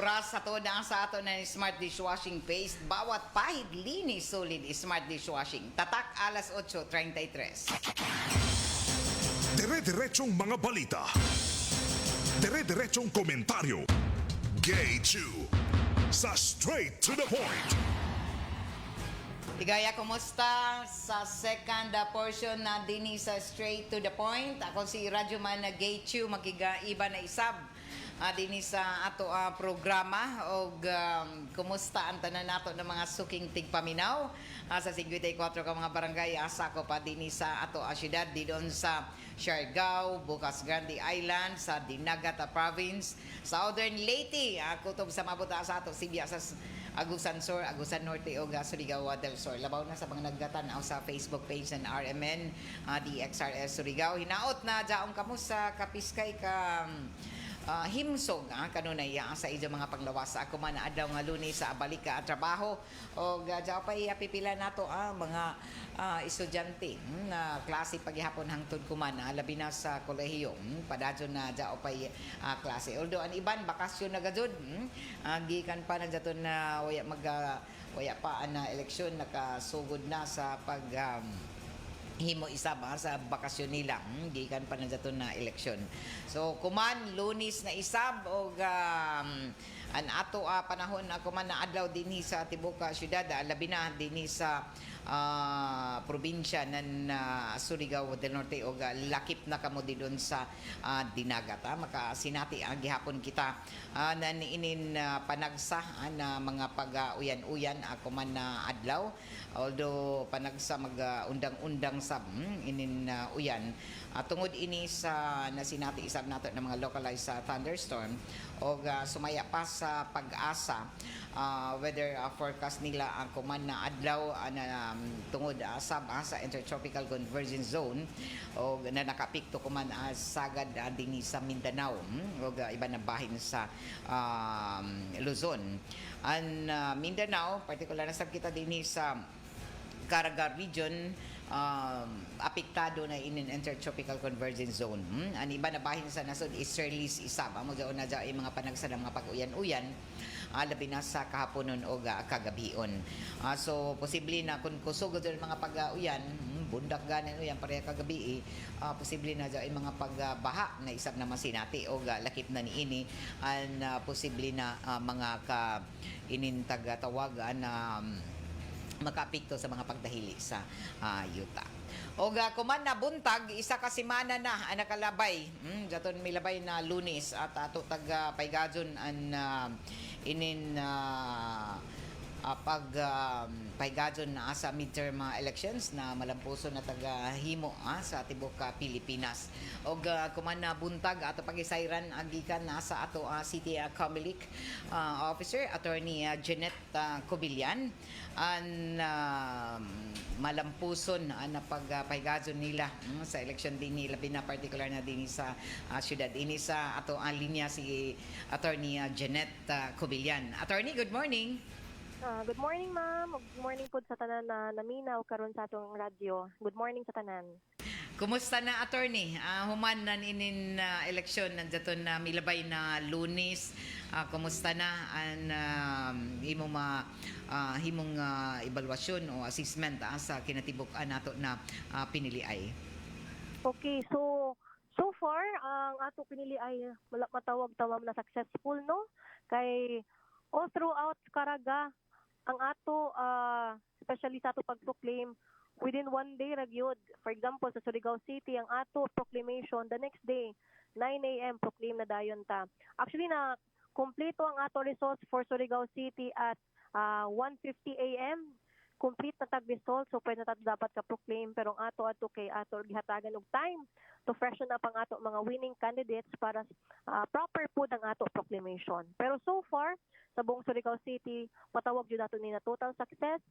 Oras sa to na sa ato na smart dishwashing paste. Bawat pahid linis solid smart dishwashing. Tatak alas 8:33. Dire-diretsong mga balita. Dire-diretsong komentaryo. Gay Chew. Sa straight to the point. Ligaya, kumusta sa second portion na dini sa Straight to the Point? Ako si Radyo Man Gay Chew, magigaiba na isab dini sa ato programa o kumusta ang tanan nato ng mga suking tigpaminaw sa 54 ka mga barangay asa ko pa dini sa ato syudad di doon sa Siargao, Bukas Grande Island, sa Dinagat Province, Southern Leyte, kutob sa mabuta sa ato Sibya sa Agusan Sur, Agusan Norte o Surigao del Sur. Labaw na sa mga naggatanaw sa Facebook page ng RMN, DXRS Surigao. Hinaot na daong kamo sa kapiskay ka himsog kanunay sa ijo mga panglawas ako man adlaw nga Lunes sa balik ka trabaho o gadya pa pipila nato mga estudyante na klase paghihapon hangtod kuman labi na sa kolehiyo padadyon na dao pa klase, although ang iban bakasyon na gajud gikan pa na daton na waya pa na eleksyon nakasugod na sa pag himo isa ba sa bakasyon nila gikan pa na daton na eleksyon. So kuman Lunes na isab og an ato panahon ako man na adlaw dinhi sa tibuok syudad labi na dinhi sa probinsya ng Surigao del Norte o lakip na kamo di doon sa Dinagat makasinati ang gihapon kita na niinin panagsa na mga pag-uyan-uyan ako man na adlaw, although panagsa mag-undang-undang sa inin uyan tungod ini sa nasinati isab nato ng mga localized thunderstorm o sumaya pa sa pag-asa weather forecast nila ang kuman na adlaw na tungod sa intertropical convergence zone o na nakapikto kuman sagad dinhi sa Mindanao o iba na bahin sa Luzon. Ang Mindanao particular na sab kita dinhi sa Caraga region apektado na in intertropical convergence zone. Ang iba na bahin sa nasod easterlies isab amo daw na dai mga panagsa mga pag-uyan-uyan labi na sa kahaponon o kagabion. So posible na kung kusugod mga pag-uyan bundak ganin uyan pareha kagabi posible na dai mga pagbaha na isab na masinati o lakip na niini an posible na mga ka inintag tawagan na makapikto sa mga pagdahili sa yuta. O kuman na buntag, isa ka semana na ang nakalabay. Daton may labay na Lunes at ato tag paygadyon an inin pag paygadyon na sa midterm elections na malampuso na taga-himo sa tibuok Pilipinas. O kuman na buntag ato pagisayran agikan sa ato City Comelec Officer Attorney Jeanette Cobillan an malampuson na pagpahigazon nila sa election din nila bina particular na din sa syudad ini sa ato ang linya si Attorney Jeanette Cobillan. Attorney, good morning. Good morning, ma'am. Good morning po sa tanan na naminaw karon sa atong radyo. Good morning sa tanan. Kumusta na, attorney? Human na inin eleksyon nandaton na milabay na Lunes. Kumusta na ang himong evaluasyon o assessment sa kinatibuk nato na pinili ay? Okay, so far ang ato pinili ay matawag tawag na successful, no? Kay all throughout Caraga ang ato especially sa ato pag-proclaim within one day ragyod. For example, sa Surigao City, ang ato proclamation, the next day, 9 a.m. proclaim na dayon ta. Actually, na kompleto ang ato results for Surigao City at 1:50 a.m. Complete na tag-result, so pwede na dapat ka-proclaim. Pero ang ato kay ato gihatagan og time to freshen up ang ato mga winning candidates para proper po ang ato proclamation. Pero so far, sa buong Surigao City, matawag yun nato ni na total success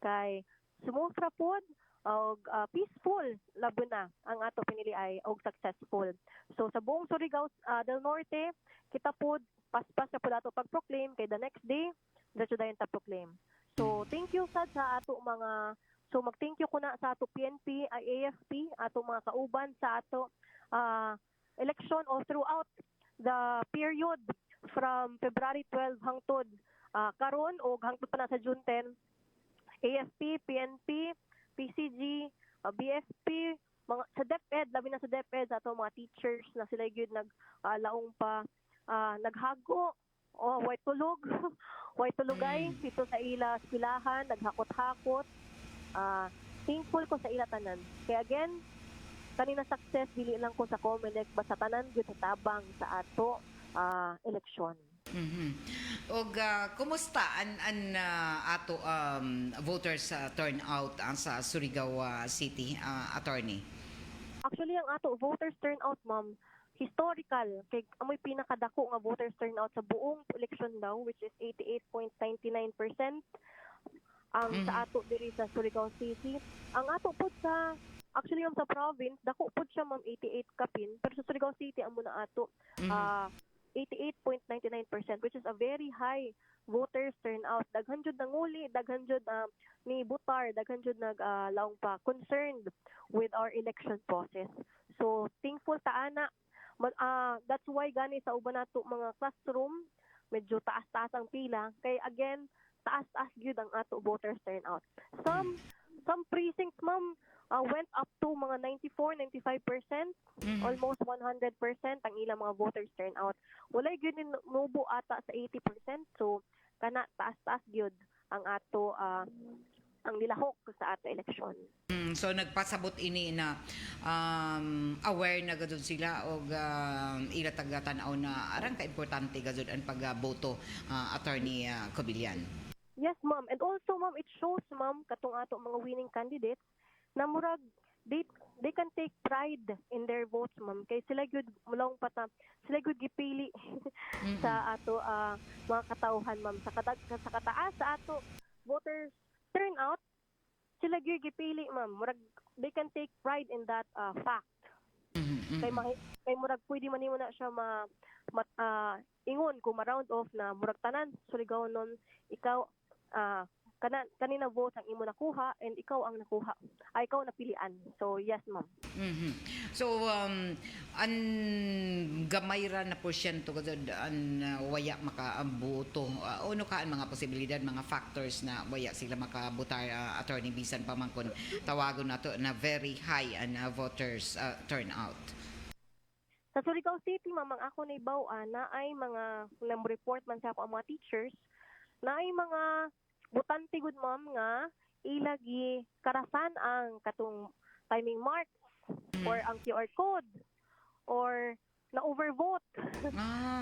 kay smooth ra pod og peaceful labo na ang ato pinili ay og successful. So sa buong Surigao del Norte, kita pod paspas na pod ato pag-proclaim kay the next day diretso dayon ta proclaim. So thank you sad sa ato mga mag-thank you ko na sa ato PNP, AFP, ato mga kauban sa ato election all throughout the period from February 12 hangtod karon o hangtod pa na sa June 10, AFP, PNP, PCG, BFP, mga sa DepEd, labi na sa DepEd sa ato mga teachers na sila gyud laong pa naghago o way tulog way tulugay dito sa ila eskwelahan, naghakot-hakot. Thankful ko sa ila tanan. Kaya again, kanina success dili lang ko sa Comelec basta tanan gyud sa tabang sa ato eleksyon. Og kumusta an ato voters turnout sa Surigao City, attorney? Actually, ang ato voters turnout, ma'am, historical. Kay amoy pinakadako nga voters turnout sa buong election daw, which is 88.99%. Ang sa ato diri sa Surigao City. Ang ato po actually yung sa province, dako po siya, ma'am, 88 kapin. Pero sa Surigao City, ang muna ato, 88.99%, which is a very high voters turnout. Daghan jud nanguli, daghan jud ni butar, daghan jud laong pa concerned with our election process. So thankful ta ana. That's why gani sa uban nato mga classroom medyo taas-taas ang pila kay again taas-taas gyud ang ato voters turnout. Some precincts, ma'am, went up to mga 94-95%, almost 100% ang ilang mga voters turnout. Walay gyud ni nubo ata sa 80%, so kana taas-taas gyud ang ato ang nilahok sa ato eleksyon. So nagpasabot ini na aware na gud sila og ila taga-tan-aw na arang ka importante gud ang pagboto, attorney Cobillan. Yes, ma'am. And also, ma'am, it shows, ma'am, katong ato mga winning candidates na murag they can take pride in their votes, ma'am. Kay sila gyud mulong pata, sila gyud gipili sa ato mga katawhan, ma'am. Sa kataas sa ato voters turnout, sila gyud gipili, ma'am. Murag they can take pride in that fact. Kay murag pwede man nimo na siya ingon kung ma-round off na murag tanan Surigao nun ikaw kanina vote ang imo nakuha and ikaw ang nakuha ikaw napilian. So yes, ma'am. So an gamay ra na porsyento gud an waya makaboto, uno ka ang mga posibilidad, mga factors na waya sila makabotar, attorney, bisan pa man kun tawagon nato na very high an voters turnout? Sa Surigao City, ma'am, ang ako na ibaw na ay mga report man sa ako ang mga teachers na ay mga butante gud, ma'am, nga ilagi karasan ang katong timing marks or ang QR code or na overvote.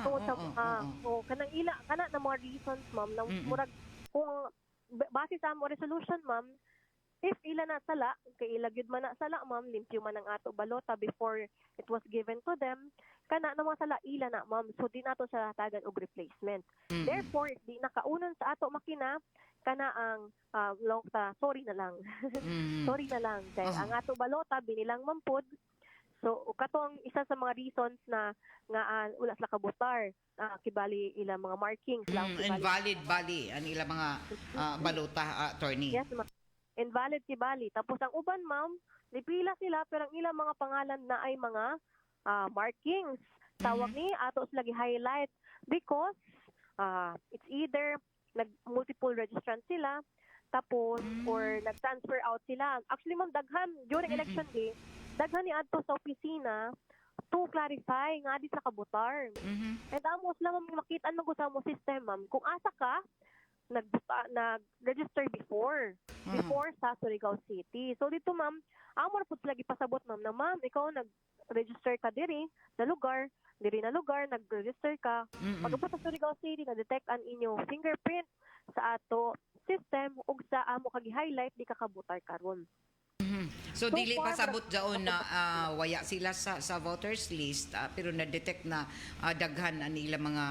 So kanang kana na more reasons, ma'am, na murag kung base sa mo resolution, ma'am, if ila na sala, kay ila gyud man na sala, ma'am, limpyo man ang ato balota before it was given to them, kana na mga sala ila na, ma'am. So di nato sa tagan og replacement. Therefore, di nakaunon sa ato makina kana ang sorry na lang. Sorry na lang kay ang ato balota binilang mampod. So katong isa sa mga reasons na nga wala sila kabutar, kibali ila mga markings lang, invalid bali ang ila mga balota, attorney. Yes, ma'am. Invalid kibali. Tapos ang uban, ma'am, nipila sila pero ang ilang mga pangalan na ay mga markings. Tawag ni ato sila gi-highlight because it's either nag-multiple registrant sila tapos or nag-transfer out sila. Actually, ma'am, daghan during election day, daghan ni adto sa opisina to clarify nga di sa kabutar. And amos lang, ma'am, makita mo sa mo system, ma'am, kung asa ka nag-register before sa Surigao City. So dito, ma'am, amo na po sila gipasabot, ma'am, na ma'am, ikaw nag-register ka diri na lugar, nag-register ka. Pagabot sa Surigao City, na-detect ang inyong fingerprint sa ato system ug sa amo kagi-highlight di ka kabutar karon. So dili pa sabot daon na waya sila sa voters list, pero na-detect na daghan ang ila mga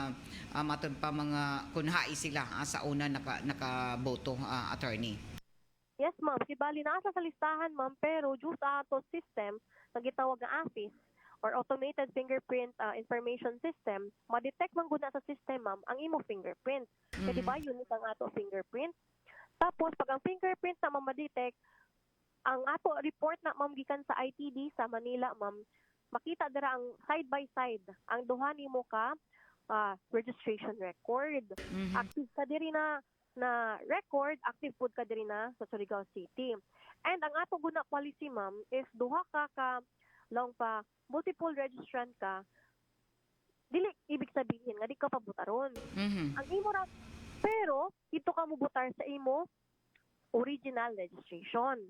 matud pa mga kunhai sila sa una nakaboto, attorney. Yes, ma'am. Kibali na sa listahan, ma'am, pero due sa ato system na gitawag nga AFIS or Automated Fingerprint Information System, ma-detect man gud na sa system, ma'am, ang imo fingerprint. Kaya di ba unique ang ato fingerprint? Tapos pag ang fingerprint na ma-detect, ang ato report na, ma'am, gikan sa ITD sa Manila, ma'am, makita dira ang side by side ang duha nimo ka registration record. Active ka diri na record, active pud ka diri na sa Surigao City. And ang ato guna policy ma'am is duha ka long pa multiple registrant ka, dili ibig sabihin nga di ka pa butaron. Ang imo ra, pero ito ka mo butar sa imo original registration.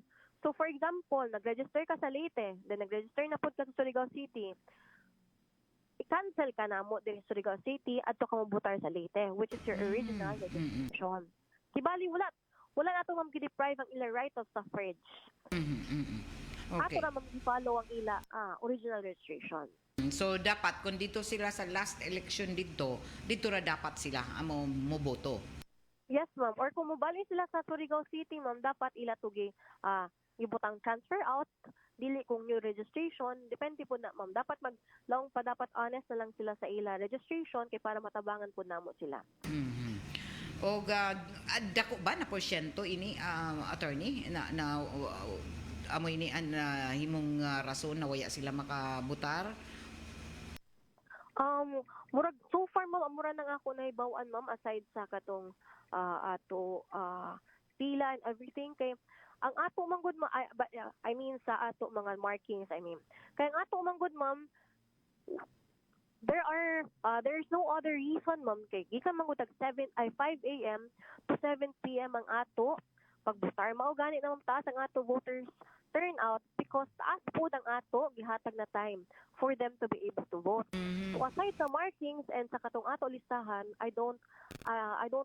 So for example, nag-register ka sa Leyte, then nag-register na pud ka sa Surigao City, i-cancel ka na mo din sa Surigao City at to ka mo butar sa Leyte, which is your original registration. Kibali, wala na ito ma'am deprive ang ila right of suffrage. Ato Okay. na mag-follow ang ila original registration. So dapat kung dito sila sa last election dito ra dapat sila amo moboto. Yes ma'am, or kung mobali sila sa Surigao City ma'am, dapat ila tugi ibutang transfer out, dili kung new registration, depende po na ma'am. Dapat dapat honest na lang sila sa ila registration kay para matabangan po namo sila. O dako ba na porsyento ini attorney na amo ini an himong rason na waya sila makabutar? Murag so far ma'am, mura nang ako nahibaw-an ma'am, aside sa katong ato pila and everything, kay ang ato manggod I mean sa ato mga markings, kay ang ato manggod ma'am, there's no other reason ma'am, kay gikan manggod 5 a.m. to 7 p.m. ang ato pagbutar. Mao gani na ma'am, taas ang ato voters turnout because taas po ang ato gihatag na time for them to be able to vote. So aside sa markings and sa katong ato listahan, I don't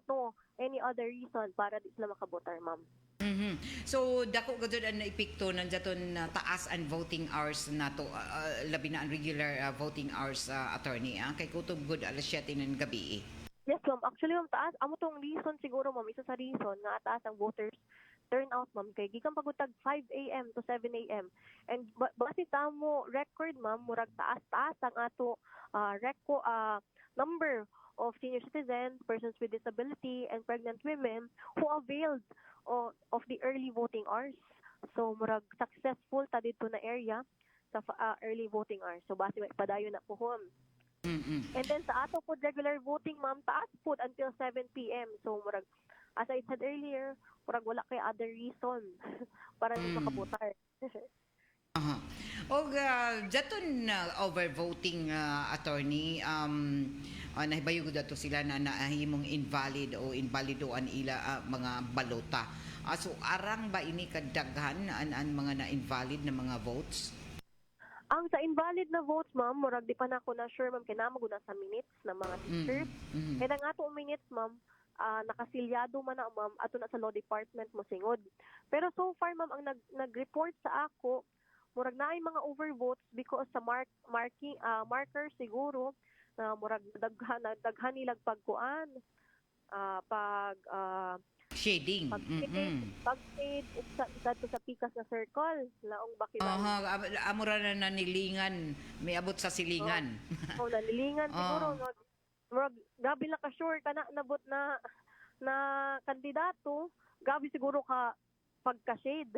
know any other reason para di sila makabotar ma'am. So dako gud ang naepekto nandiyaton na taas ang voting hours nato, labi na ang regular voting hours, attorney, kay kutob gud alas 7 ng gabi. Yes ma'am, actually ma'am, taas amo tong reason siguro ma'am, isa sa reason nga taas ang voters turnout ma'am, kay gikan pagutag 5 a.m. to 7 a.m. and base sa mo record ma'am, murag taas ang ato number of senior citizens, persons with disability, and pregnant women who availed of the early voting hours. So murag successful ta dito na area sa early voting hours. So base padayon na pohon. And then sa ato po regular voting ma'am, taas po until 7 p.m. So murag, as I said earlier, murag wala kay other reason para di makabotar. O jaton overvoting, attorney, nahibayo gud ato sila na nahimong invalid o invalidoan ila mga balota. So arang ba ini kadaghan an mga na-invalid na mga votes? Ang sa invalid na votes ma'am, murag di pa na ako na sure ma'am, kinamo gud na sa minutes ng mga teachers. Kaya ang ato minutes ma'am, nakasilyado man na ma'am, ato na sa law department mo singod. Pero so far ma'am, ang nag-report sa ako, murag naay mga overvotes because sa marker siguro na murag daghan nilag pagkuan, Shading. pag-shade sa pikas na circle, laong bakilan. Amura na nanilingan, may abot sa silingan. Nanilingan siguro. Murag gabi lang ka sure ka na nabot na kandidato, gabi siguro ka pagka-shade.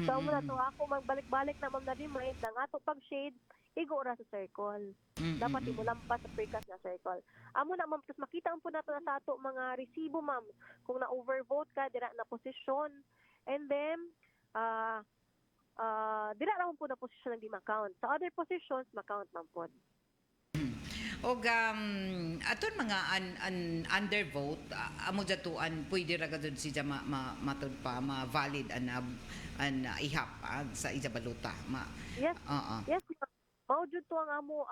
So muna to ako magbalik-balik na ma'am na remind ang ato pag-shade igo ra sa circle. Dapat imulampas sa precast na circle. Amo na ma'am, tapos makita po nato na sa ato mga resibo ma'am kung na-overvote ka dira na posisyon, and then dira ra po na posisyon ang di ma-count. Sa other positions ma-count ma'am po. Og aton mga undervote, amo jatuan pwede ra gud siya matud pa ma-valid an ihap sa Isabalota. Yes. Yes. Maujud to ang amo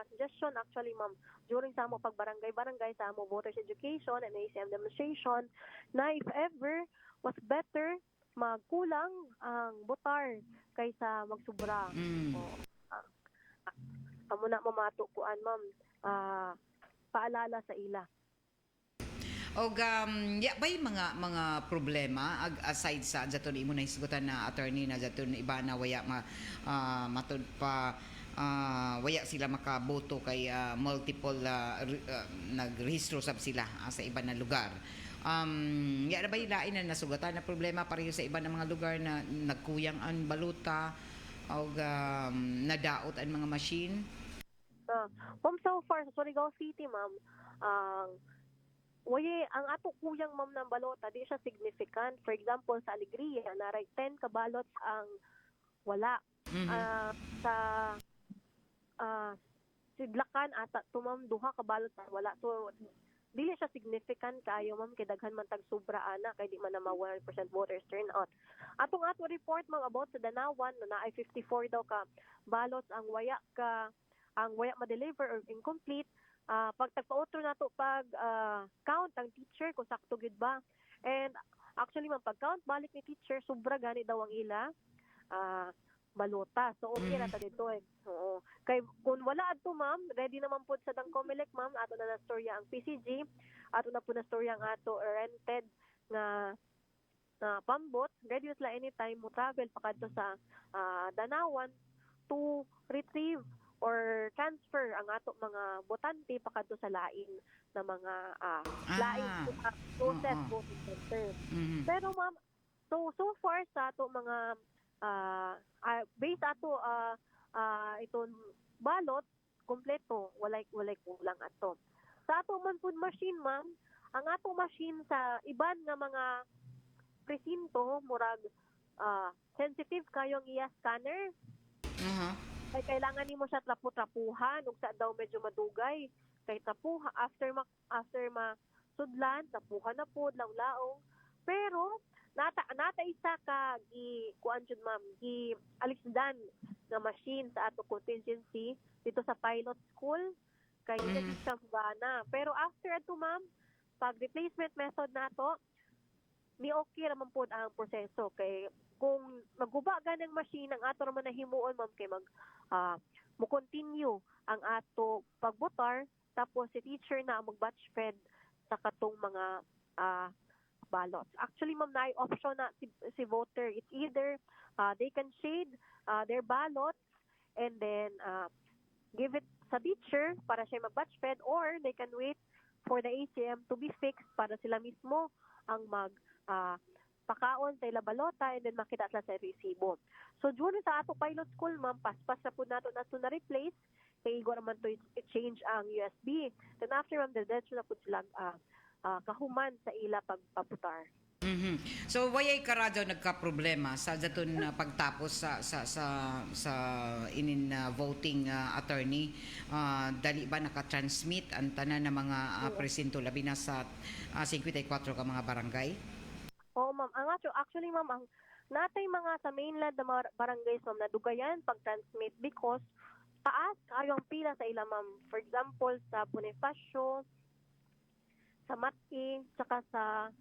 suggestion actually ma'am during sa amo pagbarangay sa amo voters education and ACM demonstration na if ever was better magkulang ang botar kaysa magsubra. Amo na mamato kuan ma'am, paalala sa ila. Og bay mga problema aside sa jaton imo na hisgutan na attorney na jaton iba na waya matud pa waya sila makaboto kay multiple nagrehistro sab sila sa iba na lugar. Ya na bay lain na nasugatan na problema pareho sa iba na mga lugar na nagkuyang ang baluta og nadaot ang mga machine? Ma'am, so far sa Surigao City, ma'am, ang ang ato kuyang ma'am ng balota, di siya significant. For example, sa Alegria, naray 10 ka ballots ang wala. Ah, sa Sidlakan ata to ma'am duha ka balot ang wala. So dili siya significant kayo ma'am kay daghan man tag sobra ana kay di man na 100% voters turnout. Atong ato report ma'am about sa Danawan na naay 54 daw ka ballots ang waya ma-deliver or incomplete. Pag tagpa-outro nato pag count ang teacher kung sakto gid ba. And actually ma'am pag count balik ni teacher sobra gani daw ang ila balota. So okay ra ta dito eh. Oo. Kay kung wala adto ma'am, ready naman po sa Dangcomelec ma'am, ato na storya ang PCG, ato na po na storya ang ato rented na pambot, ready na sila anytime mo travel pakadto sa Danawan to retrieve or transfer ang ato mga botante pakadto sa lain na mga lain process voting center. Pero ma'am, so far sa ato mga based ato iton balot kompleto walay kulang ato. Sa ato man pud machine ma'am, ang ato machine sa iban nga mga presinto murag sensitive kayo ang iya scanner. Kay kailangan nimo siya trapu-trapuhan ug sa daw medyo madugay kay trapuha after ma sudlan trapuhan na pud laong. Pero nata isa ka kuan jud ma'am alisdan nga machine sa ato contingency dito sa pilot school kay hindi siya gana. Pero after ato ma'am pag replacement method nato ni okay ra man pud ang proseso kay kung maguba ganang machine ang ato raman nahimuon ma'am kay mo continue ang ato pagbotar tapos si teacher na ang mag-batch fed sa katong mga ballots. Actually, ma'am, na option na si voter. It's either they can shade their ballots and then give it sa teacher para siya mag-batch fed or they can wait for the ACM to be fixed para sila mismo ang pakaon sa ila balota and then makita sila sa resibo. So, during sa ato pilot school, ma'am, paspas na po nato na replace kay igwa naman to change ang USB. Then after, ma'am, diretso na po sila kahuman sa ila pagpaputar. So wayay karadaw nagka-problema sa daton pagtapos sa inin voting attorney, dali ba naka-transmit ang tanan ng mga presinto labi na sa 54 ka mga barangay? Oo ma'am, actually ma'am ang natay mga sa mainland na mga barangays ma'am na dugayan pag-transmit because taas kayo ang pila sa ila ma'am. For example sa Bonifacio, sa Mati, saka sa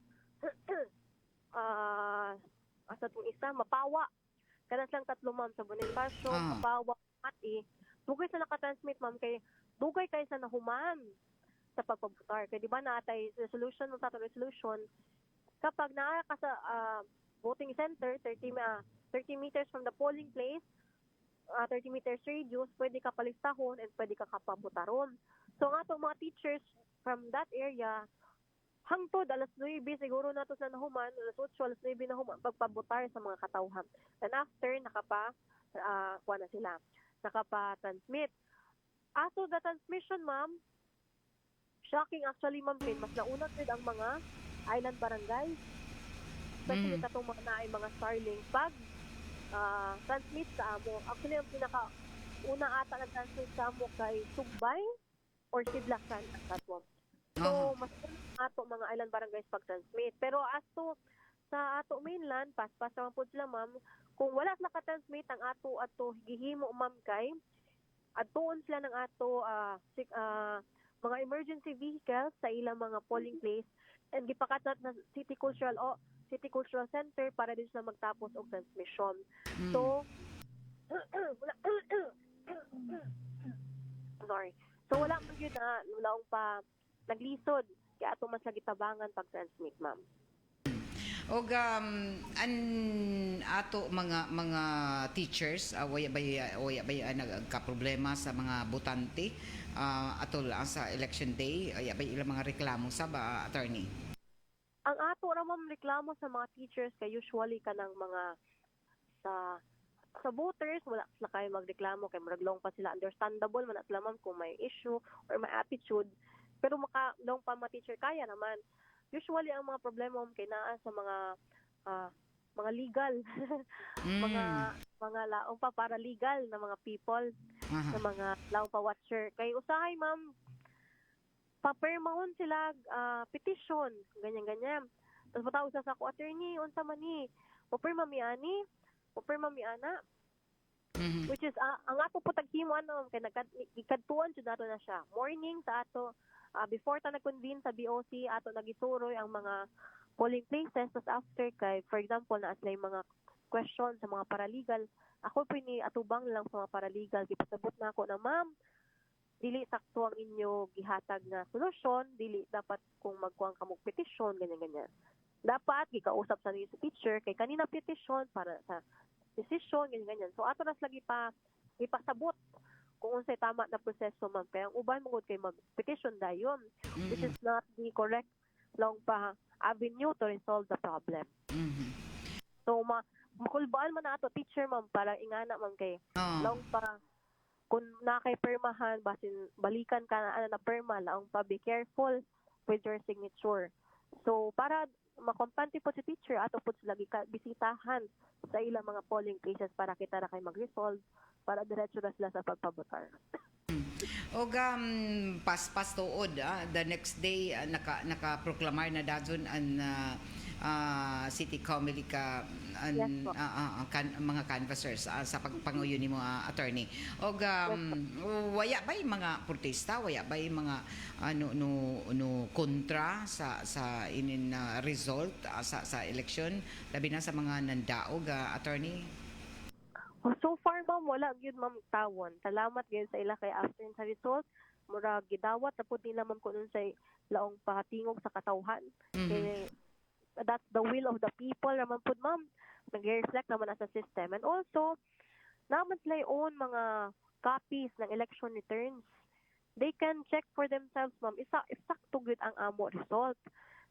asa itong isa, Mapawa. Kanas lang tatlo ma'am sa Bonifacio, Mapawa, Mati. Dugay sa nakatransmit ma'am kay dugay kay sa nahuman sa pagpabutar. Kaya di ba naatay resolution kapag naa ka sa voting center 30 meters from the polling place, 30 meters radius, pwede ka palistahon and pwede ka kapabutaron. So nga itong mga teachers from that area, hangtod alas 9 siguro nato sa nahuman, alas 8, alas 9 nahuman, pagpabutar sa mga katawhan. And after, nakapa-transmit. Aso the transmission, ma'am, shocking actually, ma'am, mas naunat din ang mga island barangay. Especially katong mga naay mga Starlink. Pag transmit sa amo, actually, ang pinaka-una ata na transmit sa amo kay Sugbay, or Sidlakan at Katwam. So, mas ato mga island barangays pag-transmit. Pero as to sa ato mainland, paspas naman po sila ma'am, kung wala naka-transmit ang ato gihimo ma'am kay, atoon sila ng ato mga emergency vehicles sa ilang mga polling place and gipakatat na City Cultural Center para din sila magtapos og transmission. So, sorry. So wala man yun walaong pa naglisod kaya ato mas nagitabangan pag-transmit ma'am. Og ato mga teachers waya ba nagka-problema sa mga botante atol sa election day, ay ba ilang mga reklamo sa attorney? Ang ato ra ma'am reklamo sa mga teachers kay usually kanang mga sa sa voters, wala sila kayo magreklamo kay muraglong pa sila. Understandable man na sila ma'am kung may issue or may attitude. Pero long pa ma-teacher kaya naman. Usually ang mga problema ma'am kay naa sa mga legal, mga laong pa para legal na mga people, Aha. na mga laong pa watcher. Kay usahay ma'am, papermahon sila petition, ganyan-ganyan. Tapos matawag sa ako, attorney, unsa man ni? Paperma mi ani? Paperma mi ana? Mhm. Which is, ang ato po taghimo, kay ikadtuan jud nato na siya. Morning sa ato, before ta nag-convene sa BOC, ato nagisuroy ang mga polling places. Tapos after, kay, for example, na sila yung mga questions sa mga paralegal, ako po ni atubang lang sa mga paralegal. Kipasabot na ako na, ma'am, dili sakto ang inyo gihatag na solusyon, dili dapat kung magkuang kamog petisyon, ganyan-ganyan. Dapat gikausap sa niyo sa teacher kay kanina petisyon para sa decision, ganyan-ganyan. So ato nas lagi pa ipasabot kung unsay tama na proseso ma'am. Kaya ang uban mo kay mag-petition dayon, which is not the correct long pa avenue to resolve the problem. Mhm. So makulbaan man na ato teacher ma'am para ingana ma'am kay Oh. long pa kung nakay permahan basin balikan ka na perma lang pa be careful with your signature. So para makompante po si teacher ato po sila bisitahan sa ilang mga polling places para kita na kay mag-resolve para diretso na sila sa pagpabotar. Og pas tuod the next day naka-proklamar na dadyon ang City Committee ka Yes, po. mga canvassers sa pagpanguyo nimo attorney. Og waya ba yung mga protesta, waya ba yung mga no kontra sa inin result sa election labi na sa mga nandaog attorney? So far ma'am wala gyud ma'am tawon. Salamat gyud sa ila kay after sa result mura gidawat na pud nila ma'am kun unsay laong pahatingog sa katawhan. Kay that's the will of the people naman pud ma'am. Nag-reflect naman sa system. And also, naman sila yung mga copies ng election returns. They can check for themselves, ma'am. If sakto good ang amo result.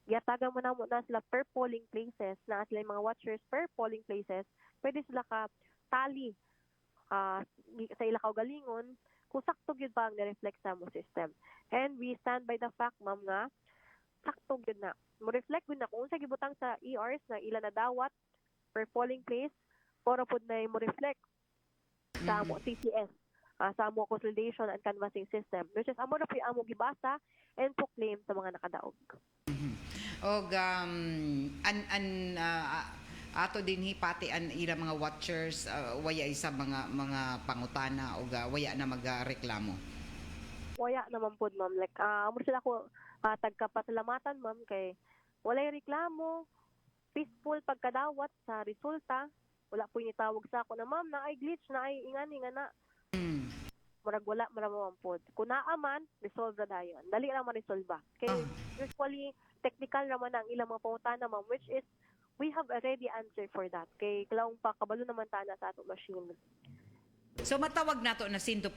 Giyatagan mo na sila per polling places, na sila yung mga watchers per polling places, pwede sila ka tali sa ila kaugalingon kung sakto good ba ang nireflect sa mo system. And we stand by the fact, ma'am, nga sakto good na. Mo-reflect good na kung sa gibutang sa ERs na ila na dawat per polling place, para po na mo-reflect sa amo CCS, sa amo consolidation and canvassing system. Which is, amo na po yung amo gibasa and proclaim sa mga nakadaog. Og ato din pati ang ilang mga watchers waya isa mga pangutana og waya na magreklamo. Waya naman po, ma'am. Like, amo sila ko tagkapasalamatan, ma'am, kay walay reklamo, peaceful pagkadawat sa resulta. Wala po yung tawag sa ako na, ma'am, na ay glitch, na ay ingani nga na. Murag wala, maramang po. Kung naaman, resolve na dayon. Dali lang ma-resolve ba. Kaya usually, technical naman ang ilang mga pautana, ma'am, which is, we have already answered for that. Kay kalaong pa, kabalo naman tana sa ato machine. So matawag nato na 100%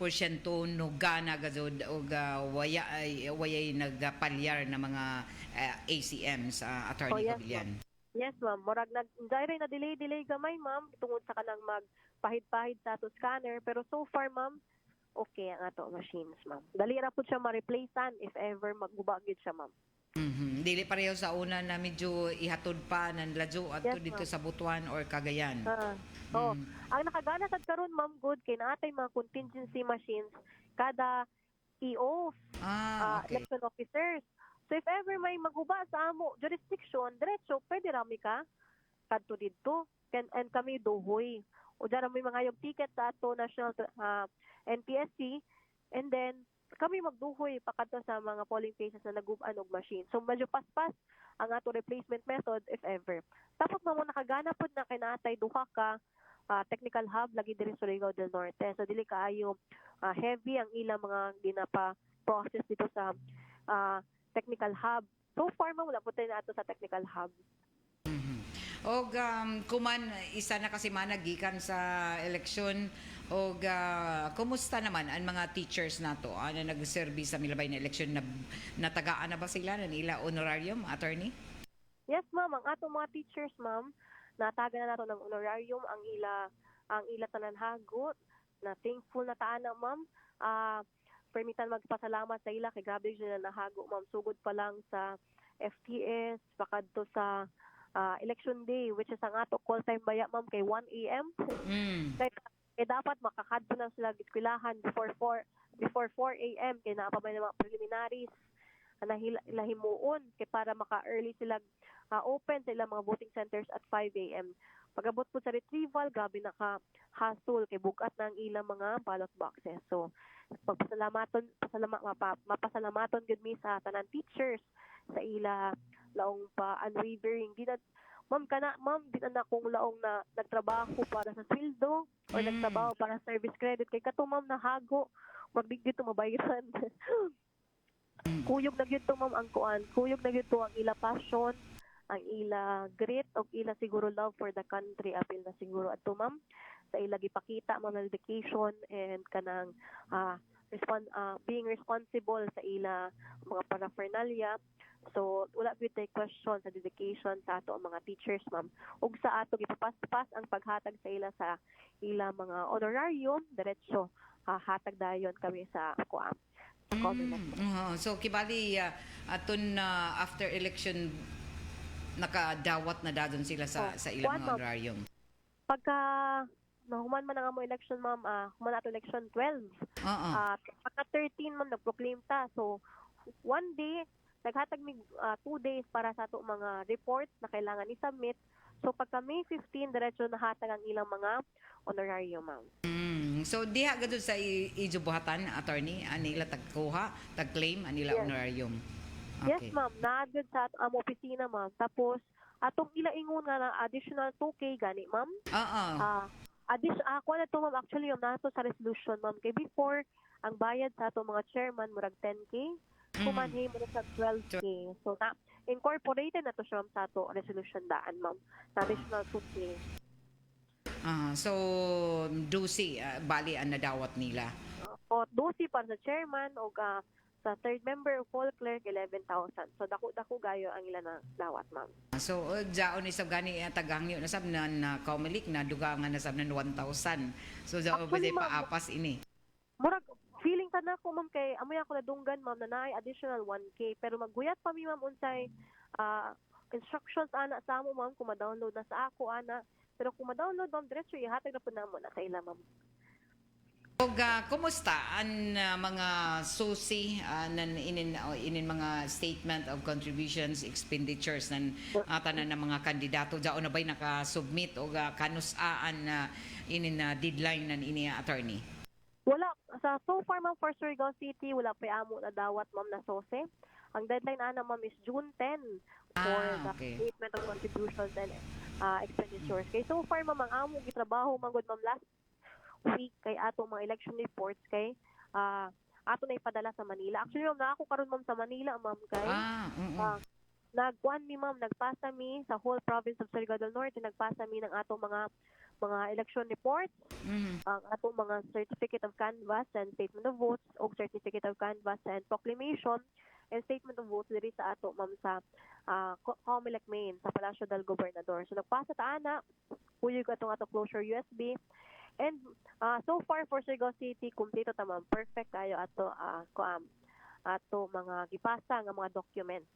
no gana gazod og wayay nagpalyar na mga ACMs attorney Yes, Gabillan. Yes, ma'am. Murag nag-diary na delay gamay, ma'am. Tungod sa kanang magpahid-pahid sa ato scanner. Pero so far, ma'am, okay ang ato machines, ma'am. Dali ra po siya ma-replacean if ever magbubagid siya, ma'am. Dili pareho sa una na medyo ihatod pa ng ladyo adto Yes, dito ma'am. sa Butuan or Cagayan. Ang nakagana sad karon, ma'am, good kay naatay mga contingency machines kada EOs, Okay. election officers. So if ever may maguba sa amo jurisdiction, diretso pwede rami ka kadto didto and kami duhoy. O dara may mga yung ticket sa ato national NTSC, and then kami magduhoy pakadto sa mga polling places na naguban og machine. So medyo paspas ang ato replacement method if ever. Tapos mo nakagana pod na kay naatay duha ka technical hub lagi diri sa Surigao del Norte. So dili kaayo heavy ang ilang mga ginapa process dito sa technical hub. So far wala po tayo na ato sa technical hub. Og kuman isa na kasi managikan sa eleksyon og kumusta naman ang mga teachers nato na nagserbi sa milabay na eleksyon na natagaan na ba sila na nila honorarium attorney? Yes, ma'am. Ang ato mga teachers, ma'am, nataga na nato ng honorarium ang ila ang ila tanan hagot na thankful na taan na ma'am. Permitan magpasalamat sa ila kay grabe sila nahago ma'am sugod pa lang sa FTS pakadto sa election day which is ang ato call time baya ma'am kay 1 AM. Kay dapat makakadto na sila gitkilahan before 4 AM kay naa pa may mga preliminaries na himuon kay para maka-early sila open sa ilang mga voting centers at 5 AM. Pagabot po sa retrieval, grabe naka-hassle kay bugat ng ilang mga ballot boxes. So, mapasalamaton gud mi sa tanan teachers sa ila laong pa unwavering. Ma'am, di na akong laong na nagtrabaho para sa sweldo or nagtrabaho para sa service credit. Kay kato, ma'am, nahago. Magbigyo ito mabayaran. Kuyog na gyud to, ma'am, ang kuan. Kuyog na gyud to ang ila passion, ang ila grit, o ila siguro love for the country. Apil na siguro ato, ma'am, sa ila gipakita, ma'am, na dedication and kanang being responsible sa ila mga paraphernalia. So, wala gyud tay question sa dedication sa ato ang mga teachers, ma'am. Ug sa ato gipapas ang paghatag sa ila mga honorarium, diretso hatag dayon kami sa kuan. So kibali aton after election nakadawat na dadon sila sa ilang mga honorarium. Pagka nahuman man ang amo election, ma'am, human ato election 12. Pagka 13 man nagproclaim ta. So one day naghatag mig 2 days para sa ato mga reports na kailangan i-submit. So pagka May 15 diretso nahatag ang ilang mga honorarium, ma'am. So diha gadto sa ijubuhatan attorney anila tagkuha tag-claim anila honorarium. Okay. Yes, ma'am, naagad sa amo opisina, ma'am. Tapos atong ila ingon nga na additional 2K gani, ma'am. Ako na to, ma'am, actually yung nato sa resolution, ma'am, kay before ang bayad sa ato mga chairman murag 10K, kumanhi mo sa 12K. So na incorporated na to siya, ma'am, sa ato resolution daan, ma'am, na additional 2K. So dusi bali ang nadawat nila. Dusi para sa chairman o sa third member o full clerk 11,000. So dako gayo ang ila na dawat, ma'am. So jaon ni sab gani tagangyo na sab na kaumilik na dugangan na sab na 1,000. So jaon ba paapas ini. Murag feeling ta na ko, ma'am, kay amoy ako nadunggan, ma'am, na naay additional 1K pero magguyat pa mi, ma'am, unsay instructions ana sa amo, ma'am, kung ma-download na sa ako ana. Pero kung ma-download, ma'am, diretso ihatag na po namo na sa ila, ma'am. Og kumusta ang mga susi inin mga statement of contributions expenditures ng tanan ng mga kandidato daw na bay naka-submit og kanus-aan inin deadline nan ini attorney? Wala so far, ma'am, for Surigao City wala pa amo na dawat, ma'am, na sose. Ang deadline ana, ma'am, is June 10 for the statement of contributions and expenditures. Kay so far, ma'am, ang amo gitrabaho man gud, ma'am, last week kay ato mga election reports kay ato na ipadala sa Manila. Actually, ma'am, na ako karon, ma'am, sa Manila, ma'am, kay nagkuan mi, ma'am, nagpasa mi sa whole province of Surigao del Norte, nagpasa mi ng ato mga election reports, ang ato mga certificate of canvass and statement of votes o certificate of canvass and proclamation and statement of votes diri sa ato, ma'am, sa Comelec Main sa Palacio del Gobernador. So nagpasa ta ana kuyog atong ato closure USB. And so far for Surigao City, kumpleto ta, ma'am. Perfect kayo ato ato mga gipasa nga mga documents.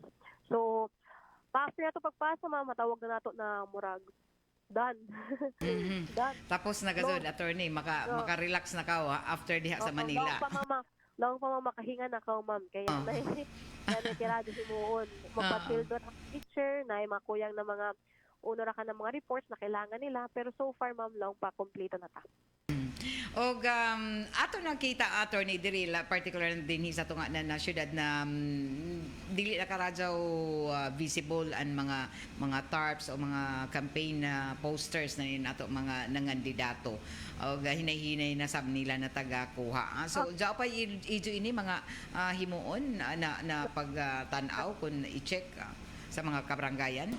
So after nato pagpasa, ma'am, matawag na nato na murag done. Done. Tapos nagasod, attorney, maka-relax na ka after diha sa Manila. Lang pa, ma'am, makahinga na ka, ma'am. Kaya na tirado himuon. Magpatildon ang teacher na makuyang na mga unora ka ng mga reports na kailangan nila, pero so far, ma'am, lang pa kompleto na ta. Og ato nakita, attorney, diri particular din sa tunga na syudad na dili na karadyaw visible ang mga tarps o mga campaign posters na ato mga nangandidato. Og hinay-hinay na sab nila na taga-kuha. So diya pa ijo ini mga himuon na pagtan-aw kung i-check sa mga kabarangayan.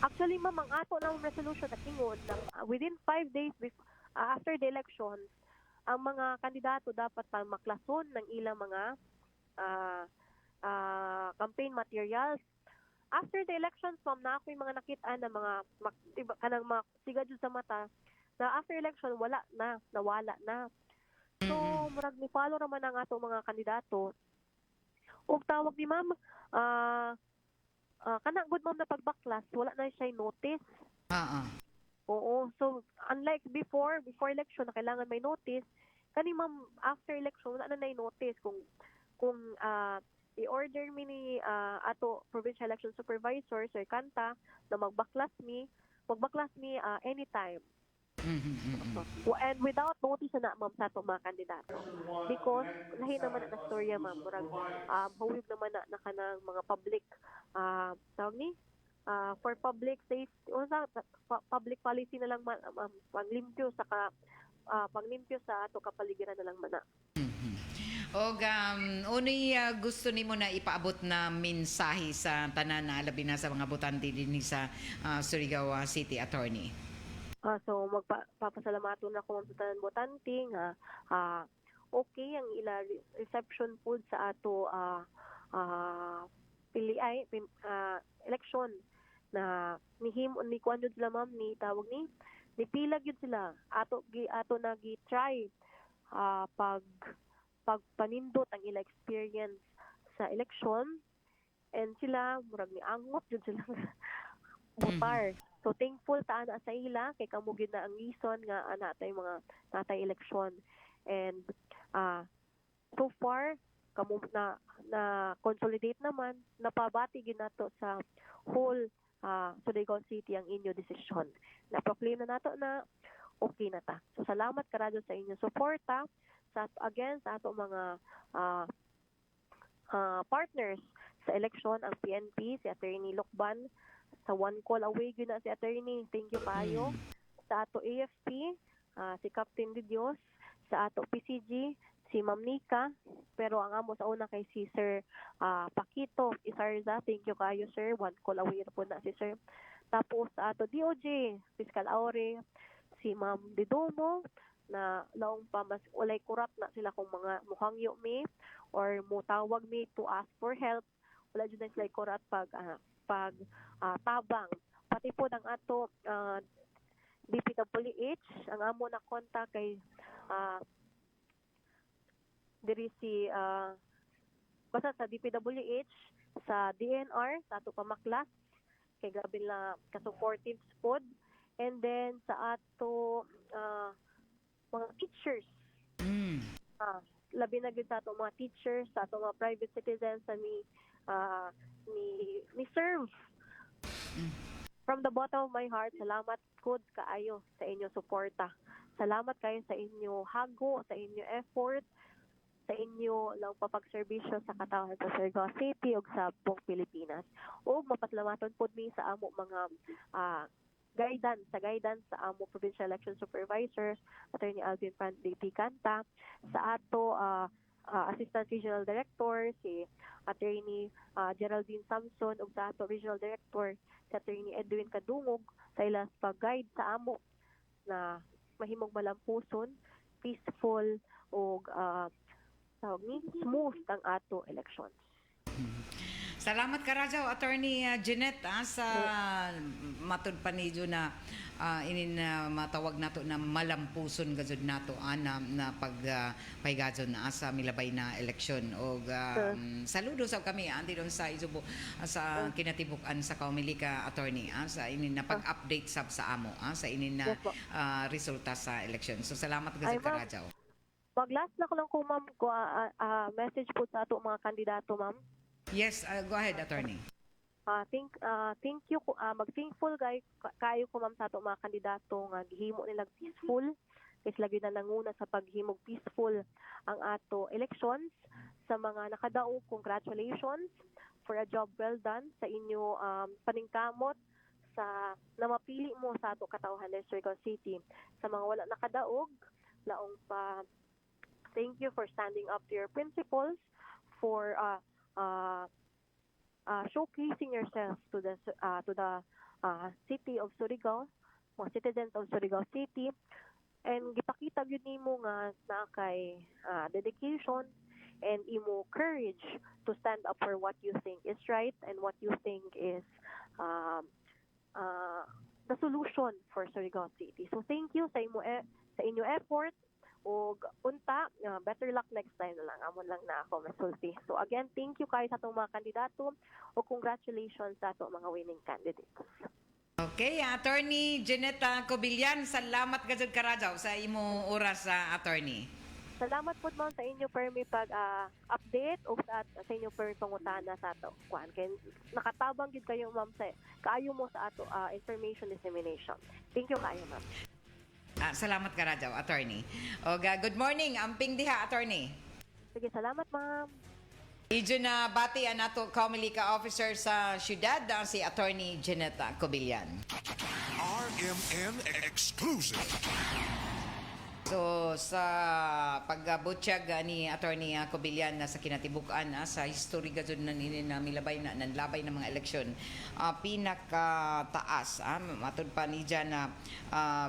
Actually, ma'am, ang ato ng resolution at ingon na within 5 days after the election, ang mga kandidato dapat pa maklason ng ilang mga campaign materials. After the elections, ma'am, na ako yung mga nakita na mga sigad sa mata na after election wala na, nawala na. So murag ni follow raman ang ato mga kandidato. Ug tawag ni ma'am, kana good ma'am na pagbaklas, wala na siya notice. Ah, ah. Oo. So, unlike before election na kailangan may notice, kani ma'am, after election, wala na notice kung i-order mi ni ato provincial election supervisor, Sir Kanta, na magbaklas mi anytime. And without notice na ma'am sa ato mga kandidato. Because lahi naman na storya ma'am, murag hawig naman na kanang mga public tawag ni for public safety o sa public policy na lang panglimpyo sa panglimpyo sa ato kapaligiran na lang mana. Og unoy gusto nimo na ipaabot na mensahe sa tanan na labi na sa mga botante dinhi sa Surigao City, Attorney? So magpapasalamaton na ko sa tanan botante nga okay ang ila reception food sa ato election na ni kuan jud sila ma'am ni tawag ni pilag yun sila ato na gi try pagpanindot ang ila experience sa election and sila murag ni angot jud sila votar. So thankful ta ana sa ila kay kamo gyud na ang reason nga natay election and so far kamo na consolidate naman napabati gyud nato sa whole Surigao City ang inyo desisyon. Na-proclaim na nato na okay na ta. So salamat karadyo sa inyo suporta sa ato mga partners sa election, ang PNP, si Attorney Lokban, sa one call away yun na si Attorney. Thank you kayo. Sa ato AFP, si Captain De Dios, sa ato PCG, si Ma'am Nika, pero ang amo sa una kay si Sir Paquito Isarza. Thank you kayo sir, one call away na po na si sir. Tapos sa ato DOJ, Fiscal Aure, si Ma'am Didomo, na laong pa mas walay kurap na sila kung mga mukhang mi or mutawag mi to ask for help. Wala dyan na sila kurap pag tabang. Pati po ng ato DPWH, ang amo na konta kay diri si basta sa DPWH, sa DNR, sa ato pamaklas kay grabe na ka-supportive pod, and then sa ato mga teachers, labi na gyud sa ato mga teachers, sa ato mga private citizens sa ni serve. From the bottom of my heart, salamat good kaayo sa inyo suporta. Salamat kayo sa inyo hago, sa inyo effort, sa inyo lang papagserbisyo sa katawhan sa Surigao City ug sa buong Pilipinas. Ug mapasalamaton pud mi sa amo mga guidance sa amo Provincial Election Supervisors, Attorney Alvin Franz-D. Kanta, sa ato Assistant Regional Director, si Attorney Geraldine Samson, ug sa ato Regional Director, si Attorney Edwin Kadungog, sa ilas pag-guide sa amo na mahimong malampuson, peaceful, ug tawag ni smooth ang ato elections. Salamat karadyo, Attorney Jeanette, sa matud pa ni na matawag nato na malampuson gazud nato na pagpahigazon sa milabay na eleksyon. Og saludo sa kami anti doon sa Isubo sa kinatibukan sa Kaumilika, Attorney, sa inin na pag-update sa amo sa inin na resulta sa eleksyon. So salamat gazud karadyo. Mag-last na ko lang ko ma'am ko message po sa ato mga kandidato ma'am. Yes, go ahead, Attorney. Thank you mag-thankful kayo ko ma'am sa ato mga kandidato nga gihimo nilang peaceful kay lagi na nanguna sa paghimog peaceful ang ato elections. Sa mga nakadaog, congratulations for a job well done sa inyo paningkamot sa na mapili mo sa ato katawhan sa Surigao City. Sa mga wala nakadaog, laong pa thank you for standing up to your principles, for showcasing yourself to the city of Surigao, mga citizens of Surigao City, and gipakita gyud nimo nga na kay dedication and imo courage to stand up for what you think is right and what you think is the solution for Surigao City. So thank you sa sa inyo effort o unta, better luck next time na lang. Amon lang na ako masulti. So again, thank you kayo sa atong mga kandidato o congratulations sa atong mga winning candidates. Okay, Attorney Janetta Cobillan, salamat gajud karajaw sa imo oras sa attorney. Salamat po ma'am sa inyo permi pag update o sa inyo permi pangutana sa ato. Kuan kay nakatabang gid kayo ma'am sa kaayo mo sa ato information dissemination. Thank you kayo ma'am. Salamat karajaw, attorney. Og good morning, amping diha, attorney. Sige, salamat ma'am. Ijo na bati ang ato Comelika officer sa syudad, si Attorney Janetta Cobillan. RMN exclusive. So sa pagbutyag ni Attorney Cobillan sa kinatibukan sa history gazud na nini na milabay na nanlabay ng mga eleksyon, pinakataas matud pa ni dyan na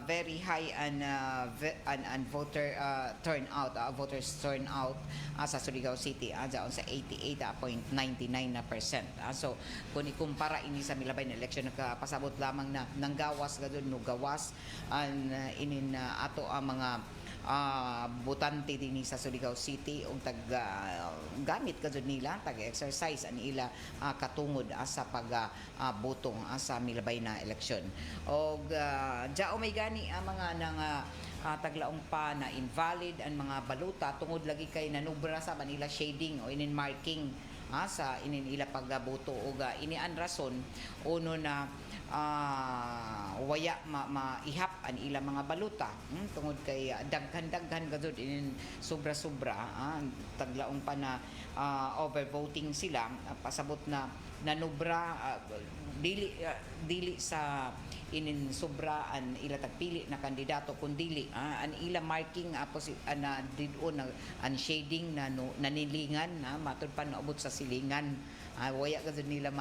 very high and voters turnout sa Surigao City dyan sa 88.99%. So kung ikumpara ini sa milabay na eleksyon, nakapasabot lamang na nanggawas gazud no gawas inin ato ang mga butante din sa Surigao City ug gamit kadto nila tag-exercise an ila katungod sa pagbutong sa milabay na eleksyon. Og dao may gani ang mga nang taglaong pa na invalid ang mga baluta tungod lagi kay nanubra sa Manila shading o inin marking sa inin ila pagbuto ug ini an rason uno na waya maihap an ilang mga baluta tungod kay daghan gazud inin sobra-sobra taglaong pa na overvoting sila pasabot na nanubra dili sa inin sobra an ila tagpili na kandidato kun dili an ila marking na didon an shading na nanilingan matud pa naabot sa silingan waya gazud nila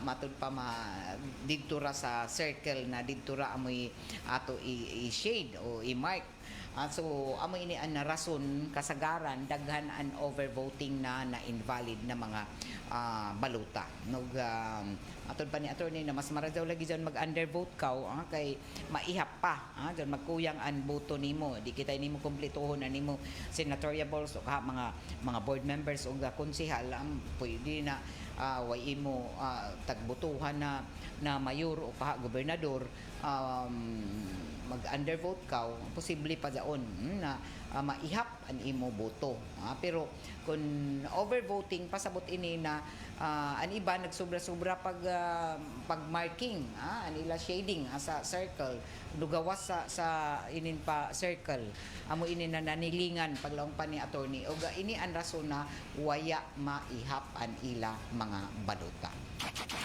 matud pa didtura sa circle na didtura amoy ato i-shade o i-mark. So amo ini ang rason kasagaran daghan an overvoting na invalid na mga baluta. Nog atod pa ni attorney na mas maradaw lagi dyan mag-undervote ka kay maihap pa dyan magkuyang an boto nimo. Di kita nimo kumplituhon na nimo senatorial balls o mga board members o konsehal pwede na way mo tagbutuhan na mayor o gobernador mag-undervote ka, posible pa daon na maihap ang imo boto. Pero kung overvoting, pasabot ini na ang iba nagsobra-sobra pag-marking, anila shading sa circle, lugawas sa inin pa circle, amo ini na nanilingan paglaong pa ni attorney. O ini ang rason na waya maihap ang ila mga balota.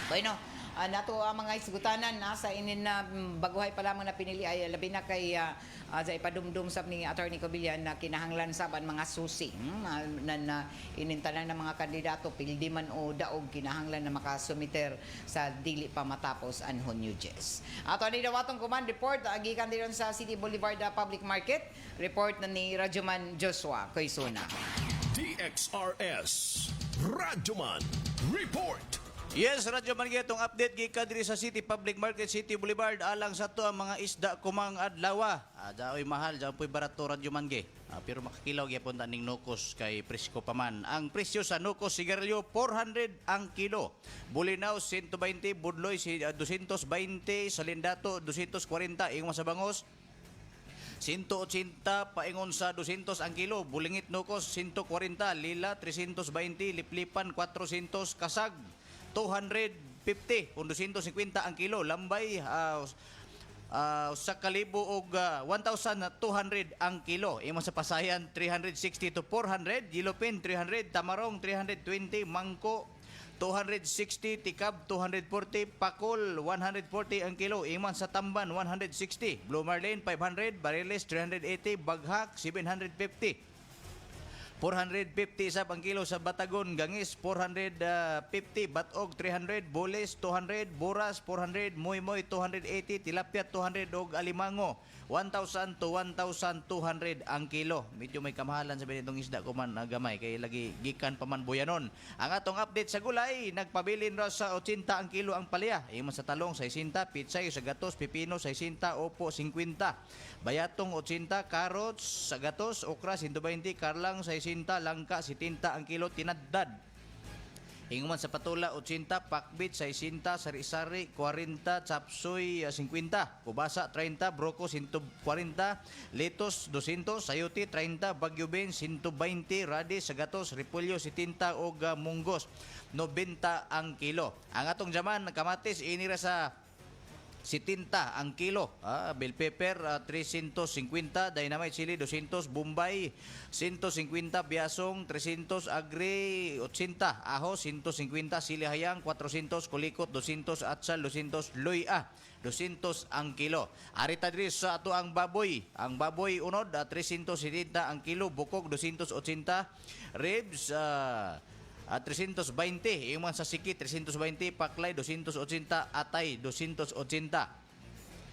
Bueno, nato ang mga isgutanan sa inin na baguhay pa lamang na pinili ay labi na kay sa ipadumdum sab ni Attorney Cobillan na kinahanglan sab ang mga susi na inintanan ng mga kandidato pildi man o daog kinahanglan na makasumiter sa dili pa matapos ang Hunyo 10. Attorney Dawatong Command report gikan diron sa City Boulevard Public Market, report na ni Radyoman Joshua Coysuna. DXRS Radyoman Report. Yes, Radyo man itong update gikan diri sa City Public Market, City Boulevard alang sa to ang mga isda kumang adlaw. Daoy mahal, diyan po'y barato Radyo man pero makakilaw gyapon ta ning nukos kay presko pa man. Ang presyo sa nukos sigarilyo 400 ang kilo. Bulinaw 120, budloy 220, salindato 240, ingwa sa bangos 180 paingon sa 200 ang kilo, bulingit nukos 140, lila 320, liplipan 400, kasag 250 kung 250 ang kilo, lambay sa kalibo og 1,200 ang kilo. Imo sa Pasayan 360 to 400, Yilopin 300, Tamarong 320, Mangko 260, Tikab 240, Pakol 140 ang kilo. Iman sa Tamban 160, Blue Marlin 500, Bariles 380, Baghak 750. 450 isab ang kilo sa Batagon, gangis 450, batog 300, boles 200, buras 400, moy 280, tilapia 200 og alimango 1,000 to 1,200 ang kilo. Medyo may kamahalan sa binitong isda ko man gamay kay lagi gikan pa man buyanon. Ang atong update sa gulay, nagpabilin ra sa 80 ang kilo ang palaya. Imo sa talong 60, pitsay sa gatos, pipino 60, opo 50. Bayatong 80, carrots sa gatos, okra 120, karlang 60, langka 70 ang kilo tinaddad. Hinguman sa patula 80, pakbit 60, sari-sari 40, chapsoy 50, kubasa 30, broko 140, letos 200, sayuti 30, bagyo bean 120, radis sa gatos, repolyo 70 ug munggos 90 ang kilo. Ang atong jaman kamatis inira sa 70 ang kilo, bell pepper 350, dynamite chili 200, bombay 150, biasong 300, agri 80, aho 150, sili hayang 400, kulikot 200, atsal 200, luya 200 ang kilo. Arita diri sa ato ang baboy unod 370 ang kilo, bukog 280, ribs 320, yung mga sa siki 320, paklay 280, atay 280.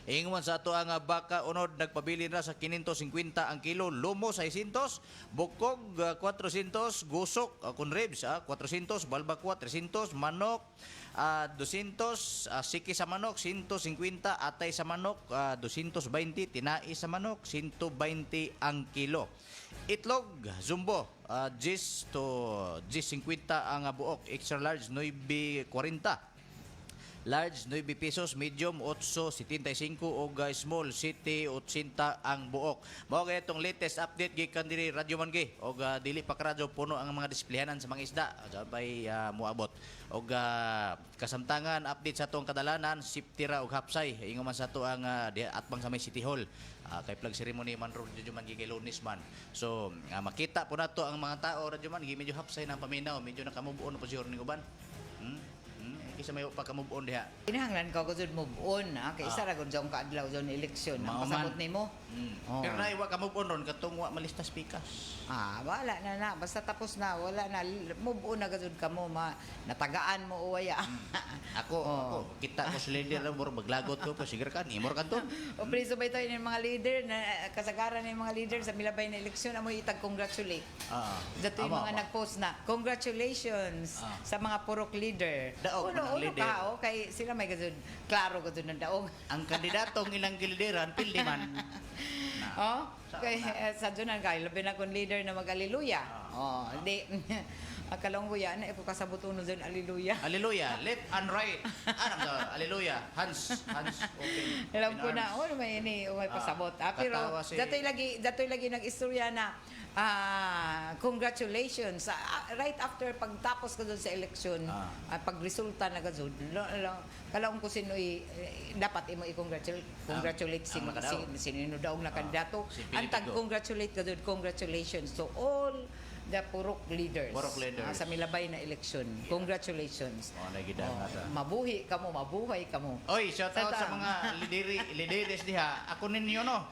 Ingon sa ato ang baka unod nagpabili na sa 550 ang kilo, lumo 600, bukog 400, gusok kun ribs 400, balbakwa 300, manok 200, siki sa manok 150, atay sa manok 220, tinai sa manok 120 ang kilo. Itlog jumbo 10 to 10.50 ang buok, extra large 9.40. Large 9 pesos, medium 8.75 ug small 7.80 ang buok. Mao kay itong latest update gikan diri Radyo Manggi og dili pa karadyo puno ang mga displeyanan sa mga isda sabay moabot. Og kasamtangan update sa atong kadalanan siptira og hapsay ingon man sa ato ang atbang sa may City Hall. Kay flag ceremony man ro Radyo Manggi kay Lunes man. So makita po nato ang mga tao Radyo Manggi medyo hapsay na paminaw, medyo nakamubuon po siguro ning uban. Kisa may pagka-move on diha. Kinahanglan ka gud move on kay isa ra gud jong kaadlaw jong eleksyon ang Mao pasabot man. nimo. Oh. Pero na iwa ka move on ron katong wa malistas pikas. Wala na basta tapos na wala na move on na gud kamo natagaan mo uwaya. Ako kita ko sa leader na mur maglagot ko sige ka ni mur kanto. O preso ba ito yung mga leader na kasagaran ng mga leader sa milabay na eleksyon amo itag congratulate. Dato yung mga nag-post na congratulations sa mga purok leader. Daog Uno leader. ka kay sila may gazud klaro gazud ng daog. Ang kandidatong ilang gilideran pildi man. Kay sa dunan kay labi na kon leader na mag-aleluya. Di akalong buya na ko kasabot uno doon aleluya. Hallelujah, left and right. Anam daw, hallelujah. Hands open. Alam ko na, may ini, may pasabot. Pero katawa si- datoy lagi nag-istorya na congratulations. Right after pagtapos ka doon sa eleksyon, pagresulta na ka doon, kalaong ko sino'y dapat imo i-congratulate sino daw na kandidato. Si Ang Pilipico. tag-congratulate ka doon, congratulations to all the purok leaders, Purok leaders. sa milabay na eleksyon. Congratulations. Nagidangata. Mabuhay ka mo. Oy, shout out Tata. sa mga lideres diha. Ako ninyo no.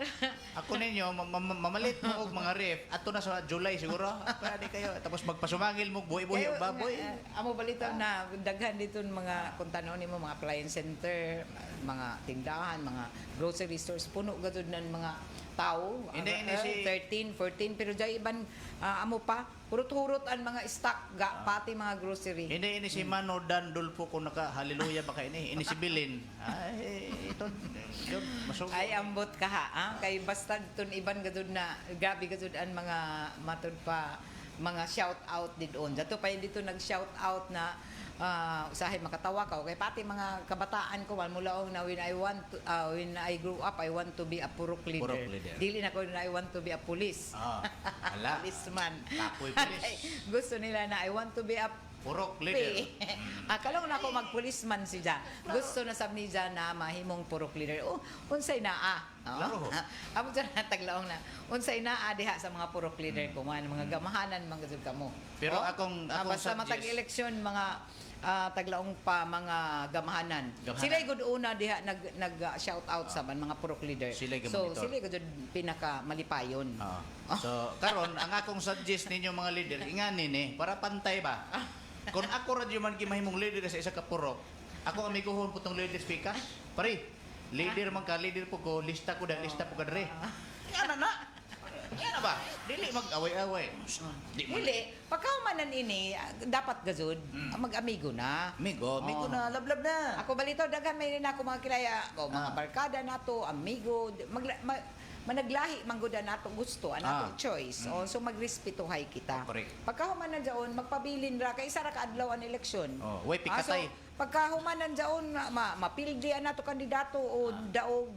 Ako ninyo mamalit mo og mga ref ato na sa July siguro. Pwede kayo tapos magpasumangil mo buhi-buhi og baboy. Amo balita na daghan dito mga kung tanaw nimo mga appliance center, mga tindahan, mga grocery stores puno gadud ng mga tao. Hindi, 13, 14 pero jay iban amo pa hurot-hurot ang mga stock pati mga grocery. Hindi ini si Mano Dan Dulfo ko naka hallelujah baka ini si Bilin. Ay ito yun, masuk. Ay ambot ka kay basta tun iban gadud na grabe gadud ang mga matud pa mga shout out didon. Dato pa dito nag shout out na usahay makatawa ka kay pati mga kabataan ko mula na when I grew up I want to be a purok leader. Purok leader. Dili na ko na I want to be a police. Hala. Policeman. Kapoy police. Gusto nila na I want to be a Purok leader. Kalong na ako mag-policeman siya. Gusto na sab niya na mahimong purok leader. Unsay na Laro. Amo dyan na taglaong na. Unsay na diha sa mga purok leader ko mga gamahanan mga gud kamo. Pero akong basta suggest- matag eleksyon mga taglaong pa mga gamahanan. Gamahanan. Sila gud una diha nag shout out sa mga purok leader. Sila yung So monitor. sila gud pinaka malipayon. So, karon ang akong suggest ninyo mga leader, inganin para pantay ba? Kung ako radyo man mahimong leader sa isa ka purok, ako ang mikuhon putong leader speaker. Pare, leader man ka, leader po ko, lista ko lista po ka dre. Yan na. Yan na ba? Dili mag-away-away. Di mo. Dili, pagkaumanan ini dapat gazud mag-amigo na. Migo Oh. na, lablab na. Ako balito daghan may na ako mga kilaya, mga barkada nato, amigo, managlahi mangguda nato gusto, nato choice. So magrespetuhay kita. Correct. Pagkahumanan jaon magpabilin ra kay isa ra ka adlaw ang eleksyon. Way pikatay. So pagkahumanan jaon mapildi nato kandidato o daog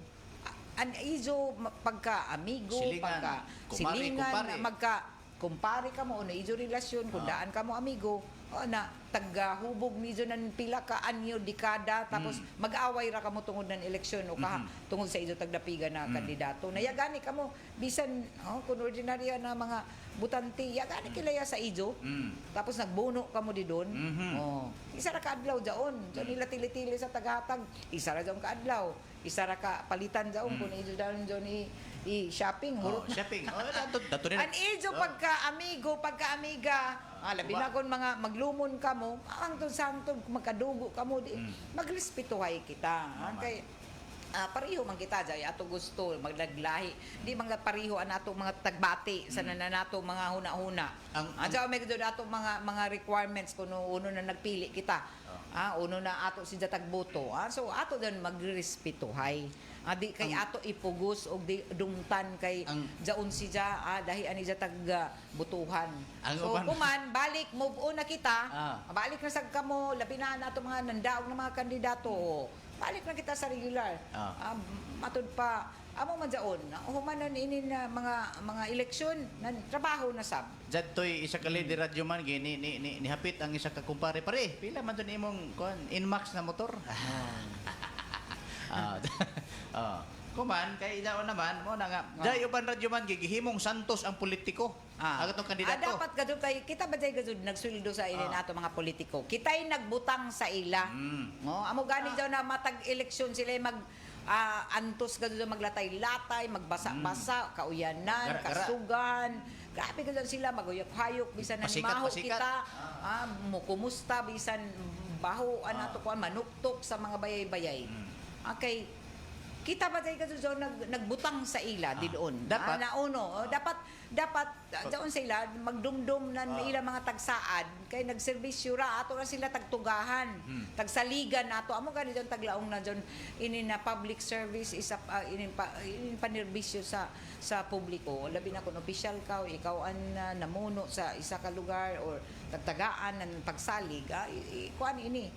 an izo pagka amigo, Silingan. pagka Kumari, silingan, kumpare. magka kumpare ka mo o na izo relasyon kung daan ka mo amigo o na taga-hubog nizo ng pila ka anyo dekada tapos mag-away ra ka mo tungod ng eleksyon o tungod sa izo tagdapiga na kandidato na yagani ka mo bisan kung ordinarya na mga butanti yagani kilaya sa izo tapos nagbuno ka mo di doon isa ra ka adlaw jaon so nila tili-tili sa tagahatag isa ra jaon ka adlaw isa ra ka palitan jaon kung izo daon i-shopping Shopping. Dato nila. An ijo pagka-amigo, pagka-amiga, labi na kung mga maglumon ka mo, ang santod magkadugo ka mo, magrespetuhay kita. Kay pariho man kita jay ato gusto maglaglahi di mga pariho an ato mga tagbati sa nananato mga huna-huna adyaw may gud ato mga requirements kuno uno na nagpili kita uno na ato si tagboto so ato dan magrespetuhay di kay ato ipugos og di dumtan kay jaon si dahi ani tag butuhan so kuman balik move on na kita balik na sad kamo labi na nato mga nandaog na mga kandidato balik na kita sa regular. Matud pa amo man jaon. Humanan ini na mga eleksyon na trabaho na sab. Jadtoy isa ka leader radyo man ni hapit ang isa ka kumpare pare. Pila man to ni imong Inmax na motor? Kuman kay daw naman mo na nga. Jay uban radyo man gigihimong santos ang politiko. Agatong kandidato. Dapat gadud kay kita ba jay gadud nagsuldo sa ila nato mga politiko. Kitay nagbutang sa ila. Amo gani daw na matag eleksyon sila antos gadud maglatay-latay, magbasa-basa, kauyanan, kasugan. Grabe gadud sila maguyok-hayok bisan nang maho kita. Mo kumusta bisan baho nato kuan manuktok sa mga bayay-bayay. Okay, kita ba tayo kasi nagbutang sa ila didoon. Dapat. Dapat doon sila magdumdum na ila mga tagsaad kay nagserbisyo ra ato na sila tagtugahan tagsaligan nato amo gani diyon taglaong na diyon ini na public service isa ini panerbisyo sa publiko labi na kun opisyal ka o ikaw an namuno sa isa ka lugar or tagtagaan ng pagsalig kuan ini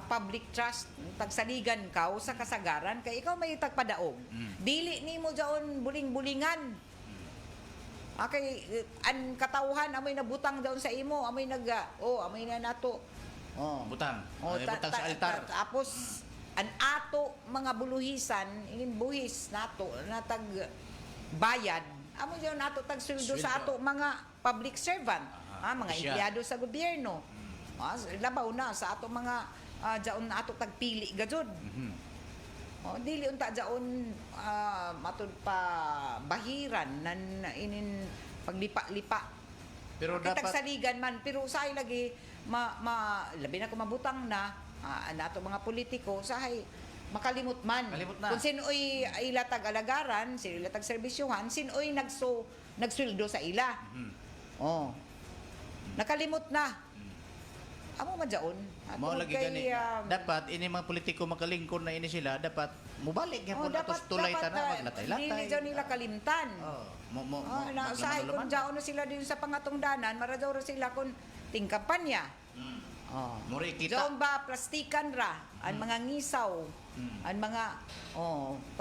public trust tagsaligan ka sa kasagaran kay ikaw may tagpadaog dili nimo jaon buling-bulingan kay an katawhan amoy nabutang daw sa imo amoy amoy na nato butang butang sa altar tapos an ato mga buluhisan inin buhis nato na tag bayad amoy daw nato tag sweldo sa ato mga public servant mga empleyado sa gobyerno labaw na sa ato mga jaon na ato tagpili gajud dili unta jaon matud pa bahiran nan inin paglipa-lipa pero dapat tagsaligan man pero say lagi labi na ko mabutang na nato mga politiko sahay makalimot man kung sinoy ila tag-alagaran sino ila tag-serbisyuhan sinoy nagsweldo sa ila nakalimot na amo madyaon mao lagi gani dapat ini mga politiko makalingkod na ini sila dapat mubalik gyapon atos tulay ta na maglatay-latay dili jaw nila kalimtan sahay kun jaon na sila din sa pangatungdanan maradaw ra sila kun ting kampanya muri kita jaon ba plastikan ra ang mga ngisaw ang mga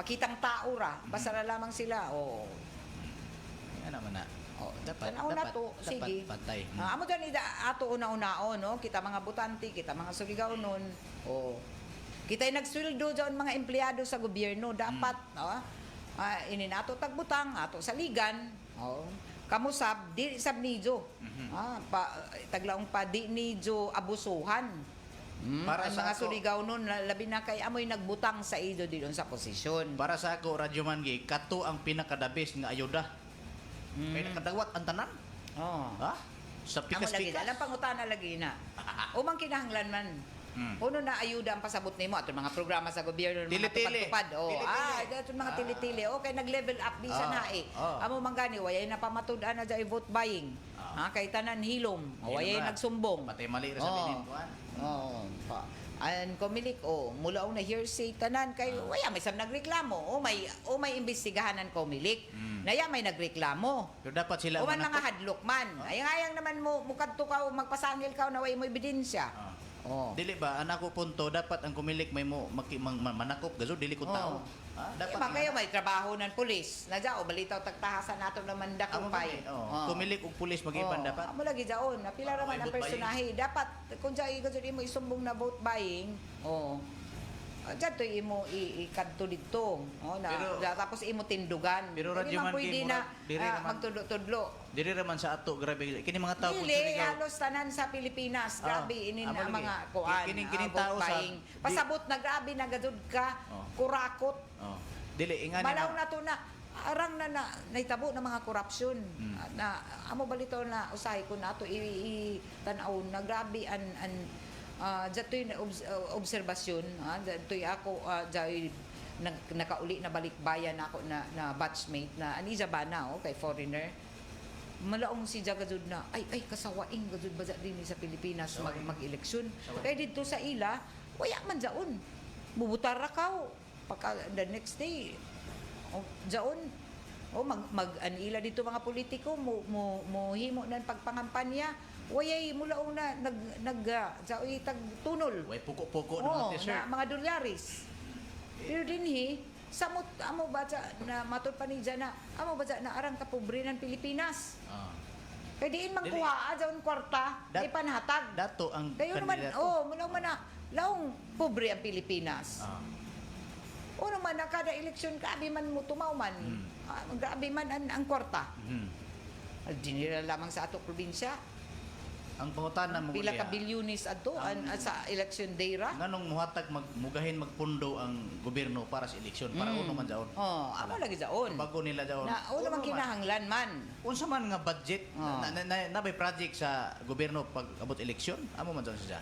pakitang tao ra basta ra lamang sila ano man na dapat sige pantay amo dan ato una-unaon no kita mga butanti kita mga suligawnon kitay nagsweldo diyon mga empleyado sa gobyerno dapat ini nato tagbutang ato saligan kamusab di sab nidyo taglaong pa di nidyo abusuhan Para Ang sa mga ako- suligaw nun, labi na kay amoy nagbutang sa ido didon sa posisyon. Para sa ako, Radyo Mangi, kato ang pinakadabis nga ayuda. Kaya nakadawat ang tanan. Oh. Ha? Sa Amo lagi pikas-pikas. alam pangutana lagi na. Umang kinahanglan man. Uno na ayuda ang pasabot nimo ato mga programa sa gobyerno mga Tili-tili. tupad-tupad. Oh, Tili-tili. ato mga tili-tili. Okay, nag-level up bisan Ah, hae. ah. Amo manggani wayay na pamatud-an na dyan vote buying. Ha, kay tanan hilom. Wayay Hilom na. nagsumbong. Patay mali rin sa binintuan. Oo. Pa. An komilik mula una hearsay tanan kay waya may sam nagreklamo o may imbestigahanan komilik. Naya may nagreklamo. Pero dapat sila Uman mga manakop. hadlok man. Ayang naman mo mukadto ka o magpasangil ka na way mo ebidensya. Ah. Oh. Dili ba, anak ko punto, dapat ang kumilik may mo manakop, gazo, dili ko tao. Ha? Dapat kayo may trabaho ng pulis. Nadya o balitaw tagtahasan nato naman Amo dakupay. oh. Kumilik og pulis mag-iban dapat. Amo lagi jaon. Napila Oh, raman may ang vote personahe. Dapat kung sa mo isumbong na vote buying, dyan to imo ikadto dito. Tapos imo tindugan. Pero Hindi Radyo man Man, pwede kay na murag, diri naman. magtudlo-tudlo. Dili raman sa ato, grabe. Kini mga tao Dili, halos tanan sa Pilipinas. Grabe, inin amo na lagi. mga kuan. Kining vote tao sa- buying. Pasabot na grabe na gadud ka. Oh. Kurakot. Oh. Dili, ingani Malaw na to na arang na naitabo ng mga korupsyon na amo balito na usahay ko nato i-tanaw na grabe an datoy na obserbasyon datoy ako datoy nakauli na balikbayan ako na batchmate na aniza ba na kay foreigner malaong si Jagadud na ay kasawaing gadud ba din sa Pilipinas mag-eleksyon kaya dito sa ila waya man jaon bubutar ra kaw pagka the next day jaon mag-anila dito mga politiko mo himo nan pagpangampanya wayay mula una jaoy tag tunol way puko-puko ng mga t-shirt. mga dolyaris pero dinhi samot amo ba na matud pa ni na amo ba na arang kapobre ng Pilipinas Ah. kaya diin mangkuha jaon kwarta di panhatag Dato ang kayo naman kandidato. mula man na laong pobre ang Pilipinas Ah. Una man na kada eleksyon grabe man mo tumaw man. Grabe man ang kwarta. Dinira lamang sa ato probinsya. Ang pangutana mo Pila ka kuya, bilyonis adto sa election day ra. nganong muhatag mugahin magpundo ang gobyerno para sa eleksyon para uno man daon. Amo lagi jaon. Bago nila daon. Na una man kinahanglan man. Unsa man nga budget na may project sa gobyerno pag abot eleksyon, amo man daon siya.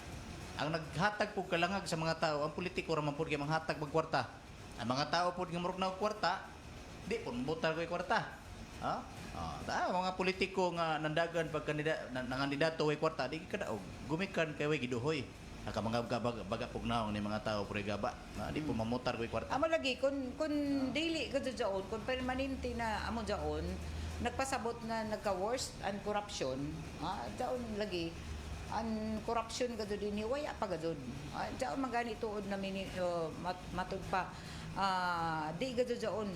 Ang naghatag po kalangag sa mga tao, ang politiko ra man pud kay manghatag mag kwarta. Ang mga tao pud nga murag na og kwarta, di pud mutar koy kwarta. Ha? Mga politiko nga nandagan pag nangandidato way kwarta, di kadaog. Gumikan kay way giduhoy. Naka mga baga pugnaw ni mga tao pure gaba. Di po mamutar koy kwarta. Amo lagi kun daily ka jaon, kun permanente na amo jaon, nagpasabot na nagka-worst and corruption, jaon lagi ang corruption gado din ni waya pa gado. Jaon magani tuod na matud pa di gado jaon.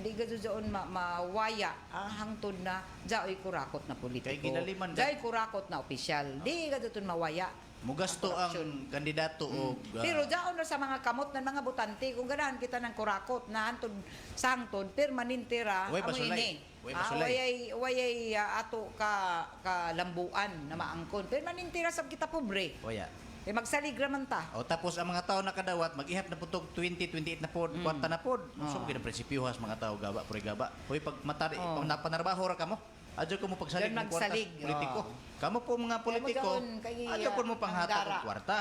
Di gado jaon mawaya hangtod na jaoy kurakot na politiko. Kay ginaliman Jaoy kurakot na opisyal. Di gado tun mawaya. Mugasto ang kandidato og Pero daon na sa mga kamot ng mga butante, kung ganahan kita ng kurakot na antod sangtod, permanente ra, Way amo pasulay. ini. Way pasulay. Wayay ato ka lambuan na maangkon. Permanente ra sab kita pobre. Oya. Kay magsalig ra man ta. O tapos ang mga tao nakadawat mag-ihap na putog 2028 na pod, kwarta na pod. So gina prinsipyuhas mga tao gaba pure gaba. Hoy pag matari pag napanarbaho ra kamo. Adyo ko mo pagsalig Diyan ng kwarta magsalig, politiko. Kamo po mga politiko, daon kay, adyo po mo panghatag hanggara. og kwarta.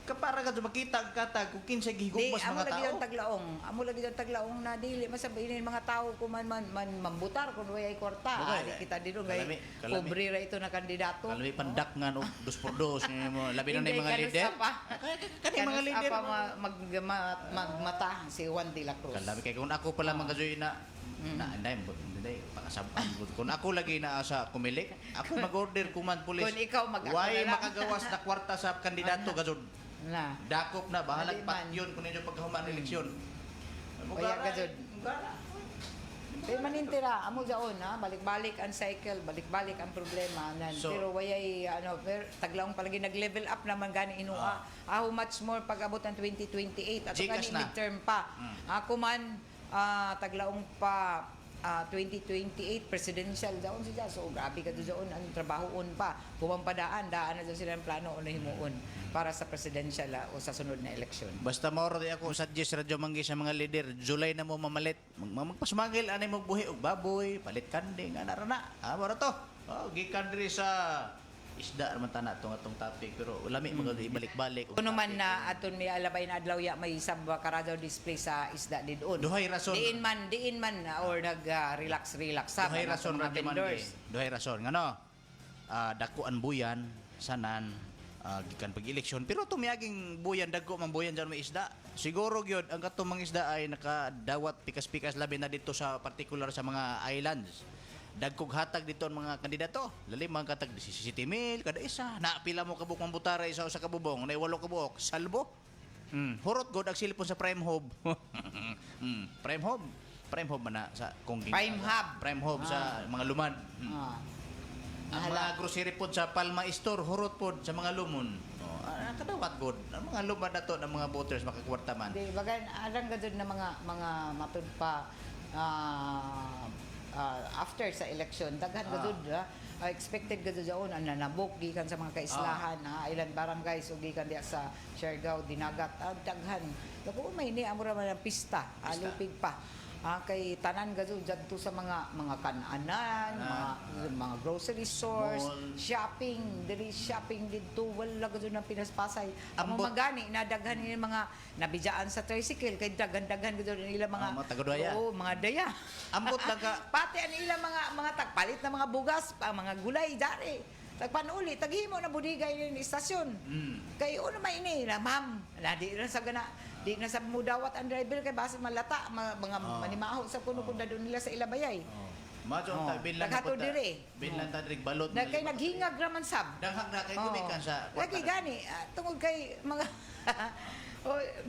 Kapara ka makita ang katag kung kinsa Di, gihigugmas amo mga lagi tao. ang taglaong. Amo lagi ang taglaong na dili masabihin mga tao kung man mambutar kung wayay kwarta. Bugay, Di kita dito kalami, kay kalami. pobre ra ito na kandidato. Kalami pandak nga no, dos por dos mo labi na Hindi, yung mga kanus leader. apa. Kani mga Kanus leader. apa magmata si Juan de la Cruz. Kalami kay kung ako pala magajoy na hindi pakasaban gud. Kung ako lagi na sa kumilik, ako mag-order kuman pulis. Kung ikaw mag-ako Why na lang. makagawas na kwarta sa kandidato gazud. Na. Dakop na bahalag Mali man. patyon kung ninyo pagkahuman eleksyon. Kaya gazud. Permanente ra amo jaon balik-balik ang cycle, balik-balik ang problema nan. So- Pero wayay taglaong palagi nag-level up naman gani inua. How much more pag-abot ng 2028 at Gcash gani na. midterm pa. Ako man taglaong pa 2028 presidential daon siya. So grabe ka doon ang trabahoon pa. Kumampadaan daan na doon sila ng plano o himuon para sa presidential o sa sunod na eleksyon. Basta mauro di ako suggest radyo manggi sa mga leader, July na mo mamalit. Magpasmagil anay mo buhi og baboy, palit kanding ana ra na. Moro to. Gikan diri sa isda naman tana atong topic pero lami magud ibalik-balik. Kuno man na aton may alabay na adlaw ya may sab karadaw display sa isda didon. Duhay rason. Diin man or nag relax sa Duhay rason mga radyo man vendors. Duhay rason ngano? Dako an buyan sanan gikan pag-eleksyon pero tumiaging buyan dagko man buyan diyan may isda. Siguro gyud ang katong mga isda ay nakadawat pikas-pikas labi na dito sa particular sa mga islands. Dagkog hatag dito ang mga kandidato. Lalim mga katag 17,000 kada isa. Napila mo kabuk mang butara isa sa kabubong, nay 8 kabuk, salbo. Hurot god ang silipon sa Prime Hub. Prime Hub. Prime Hub man na sa kung Prime Hub. Prime Hub sa mga luman. Ang mga grocery pod sa Palma Store, hurot pod sa mga lumon. Kadawat god. Ang mga luman na to ng mga voters makakwarta man. Di bagan arang gadud na mga matud pa after sa election daghan gadud expected gadud daon ang nanabok gikan sa mga kaislahan ilan barangays ug gikan diha sa Siargao dinagat daghan dako may ni amo ra man ang pista alupig pa kay tanan gadud dadto sa mga kananan mga grocery stores mall. shopping didto wala gadud nang pinaspasay amo Ambot. magani nadaghan ni mga nabijaan sa tricycle kay daghan gadud nila mga taga-daya. mga daya. Ambot lang ka. Pati ang ilang mga tagpalit na mga bugas, mga gulay dari. Tagpanuli, taghimo na budigay ni istasyon. Kay uno may ini na ma'am, na di na sa gana, di na sa mudawat ang driver kay base malata mga manimaho sa kuno kun dadon nila sa ilabayay. Majo ta bilang Naghato diri. Bilang ta diri balot. Na kay naghingag raman sab. Daghang na kay gumikan sa Lagi gani tungod kay mga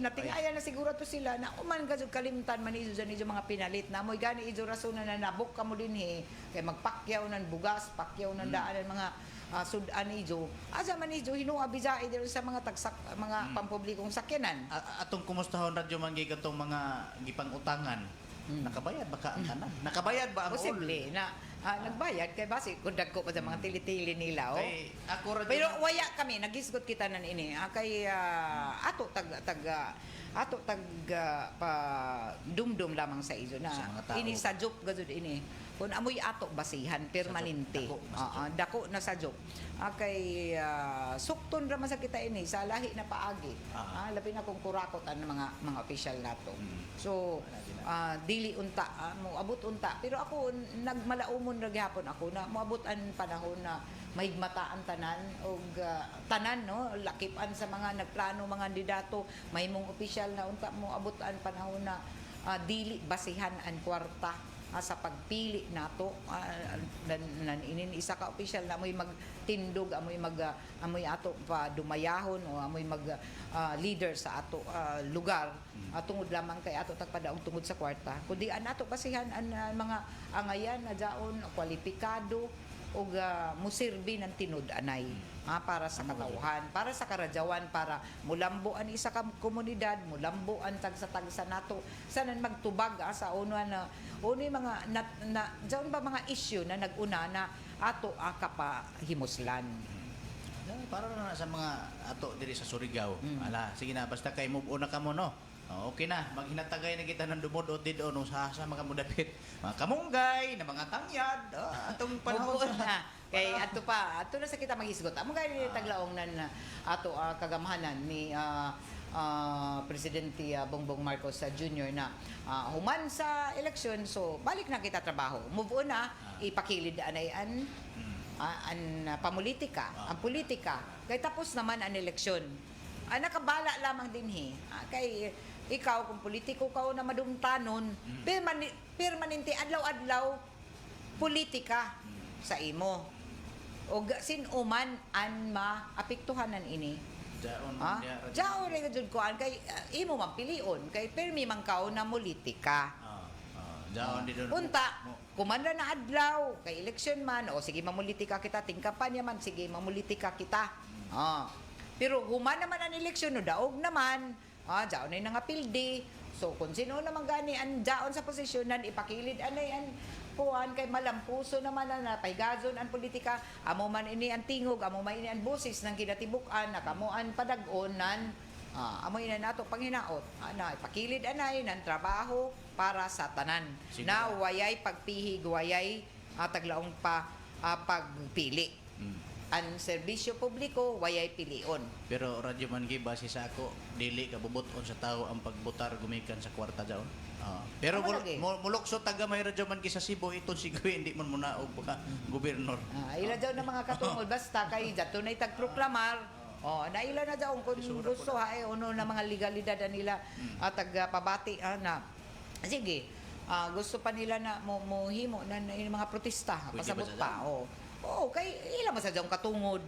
natingayan na siguro to sila na uman gazud kalimtan man izo dyan mga pinalit na mo'y gani izo rason na nabok ka mo din kay magpakyaw ng bugas, pakyaw ng daan mga sudan izo. Asa man izo hinuha bizai dito sa mga tagsak mga pampublikong sakyanan. Atong kumustahon radyo man gyud katong mga gipang-utangan. Nakabayad ba ka ang tanan? Nakabayad ba ang all? Posible na nagbayad kay base kung dagko pa sa mga tili-tili nila Kay ako radyo. Pero waya kami nagisgot kita nan ini kay ato tag pa dumdum lamang sa izo na Sa mga tao. ini sadyok gazud ini kun amoy ato basihan permanente dako na sadyok kay sukton ra man sa kita ini sa lahi na paagi labi na kung kurakot ang mga official nato so dili unta mo abot unta pero ako nagmalaumon ra gyapon ako na moabot ang panahon na mahigmataan tanan og tanan no lakipan sa mga nagplano mga kandidato may mong opisyal na unta mo abot ang panahon na dili basihan ang kwarta sa pagpili nato inin isa ka opisyal na amoy magtindog amoy ato pa dumayahon o amoy mag leader sa ato lugar tungod lamang kay ato tagpadaog tungod sa kwarta kundi ato basihan ang mga angayan na daon kwalipikado og musirbi ng tinud-anay para sa katawhan, para sa karadyawan, para mulambuan isa ka komunidad, mulambuan tagsa nato sanan magtubag sa uno na unoy mga diyon ba mga issue na naguna na ato kapahimuslan. Para na sa mga ato diri sa Surigao. Ala, sige na basta kay move on na kamo no. Okay na, maghinatagay na kita ng dumudot dito no sa mga mudapit. Mga kamunggay, na mga tangyad, atong panahon na. Kay ato na sa kita maghisgot. Amo gani ni taglaong nan ato kagamhanan ni Presidente Bongbong Marcos Jr. na human sa eleksyon so balik na kita trabaho. Move on na, ipakilid anayan ang pamulitika, ang politika. Kay tapos naman ang eleksyon. Nakabala lamang din kay ikaw kung politiko ka na madumtanon permanente adlaw-adlaw politika sa imo o sinuman an maapektuhanan ini jaon rin jud ko kay imo man pilion kay permi man kao na politika unta kumanda na adlaw kay eleksyon man o sige mamulitika kita tingkapan man sige mamulitika kita pero human naman ang eleksyon no daog naman diyaw na yung nangapildi So kung sino naman gani ang daon sa posisyonan, ipakilid anay ang kuan kay malampuso naman na pahigajon ang politika, amo man ini ang tingog, amo man ini ang busis ng kinatibuk-an, nakamo ang padagonan, amo ina nato panghinaot, ana ipakilid anay ng trabaho para sa tanan. Siguro. Na wayay pagpihig, wayay taglaong pagpili. Ang serbisyo publiko wayay pilion. Pero radyo man gi base sa ako dili ka bubuton sa tao ang pagbutar gumikan sa kwarta daon. Pero Amo lagi. mulukso taga may radyo man gi sa Cebu iton si Gui hindi man muna og mga gobernador. Ila daw na mga katungol basta kay dato na tagproklamar. Naila na daw kung gusto uno na mga legalidad na nila pabati na. Sige. Gusto pa nila na mohimo na yung mga protesta Pwede pasabot ba sa pa. Kay ila masadyang katungod.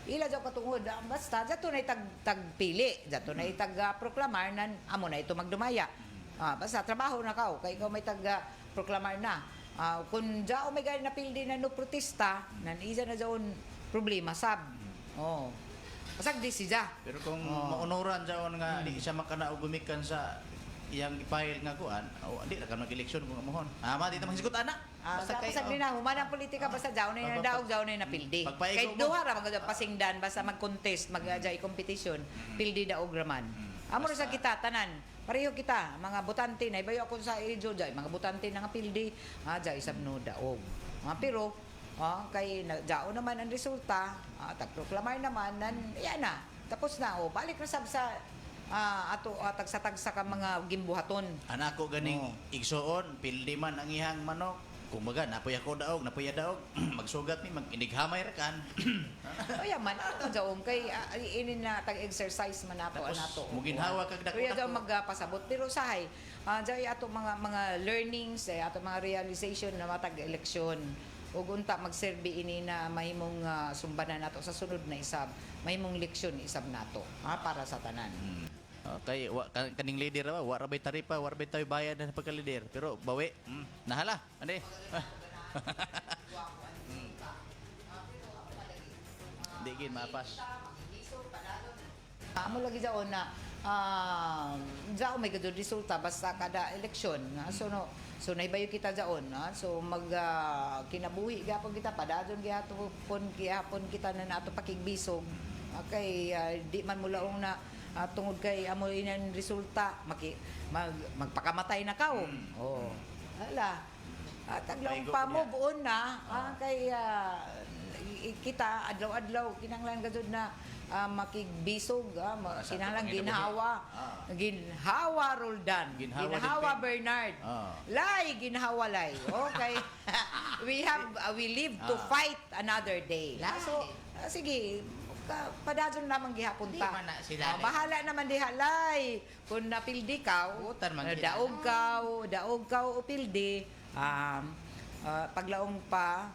Ila daw katungod basta dato na tagpili, dato na proklamar nan amo na ito magdumaya. Basta trabaho na kao kay ikaw may proklamar na. Kung dao may gani napildi na no protesta, nan isa na daw problema sab. Pasag di siya. Pero kung maunuran daon nga di siya makanaog gumikan sa iyang ipahil nga kuan, di na ka mag-eleksyon kung amuhon. Di ta magsigutan na. Basta pasag na human ang politika basta daw na daog daw na napildi. Kay duha ra mga pasingdan basta mag-contest, mag-ajay competition, pildi daog raman. Amo sa kita tanan. Pareho kita, mga butante na ibayo ako sa Ijo jay, mga butante na nga pildi, jay isab no daog. Pero kay dao naman ang resulta, tagproklamar naman nan yan na. Tapos na balik na sab sa ato tagsa-tagsa ka mga gimbuhaton. Anak ko ganing igsuon, pildi man ang ihang manok. Kumbaga, napoy ako daog, napoy daog, magsugat ni, mag-inighamay ra kan. Man, ato daong kay ini na tag-exercise man nato Tapos, anato. muginhawa kag dako-dako. Kaya daw magpasabot pero sahay, jay ato mga learnings, ato mga realization na matag eleksyon. Ug unta magserbi ini na mahimong sumbanan nato sa sunod na isab, mahimong leksyon isab nato para sa tanan. Kay kaning leader wa ra bay taripa, wa ra bay tayo bayad na pagka-leader. Pero bawi, nahala. Ande. Di gid mapas. Amo lagi daon na dao may gadto resulta basta kada eleksyon. So naibayo kita daon, so mag kinabuhi gyapon kita padadon gyapon kita na nato pakigbisog. Kay di man mulaong na tungod kay amo inan resulta magpakamatay na kao. Hala. Taglaong pa mo buon na kay kita adlaw-adlaw kinahanglan gud na makigbisog kinahanglan ginhawa Roldan ginhawa Bernard lay ginhawa lay okay. we live to fight another day so sige padadon naman gihapon ta. Bahala naman diha lay. Kung napildi ka, daog ka o pildi, paglaong pa,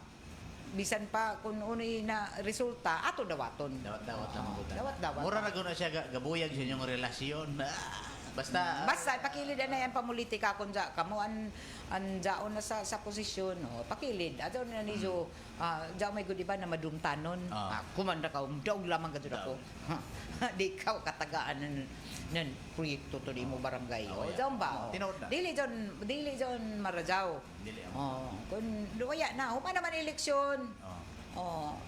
bisan pa kung unoy na resulta, ato dawaton. Dawat. Mura na guna siya gabuyag sa inyong relasyon. Basta pakilid na yan pamulitika kung kamo an daon na sa posisyon pakilid adto na niyo may gud iba na madumtanon kumanda ka daog lamang gadud ako di ka katagaan nan proyekto to di mo barangay daw ba dili jon marajaw kun duwaya na human naman eleksyon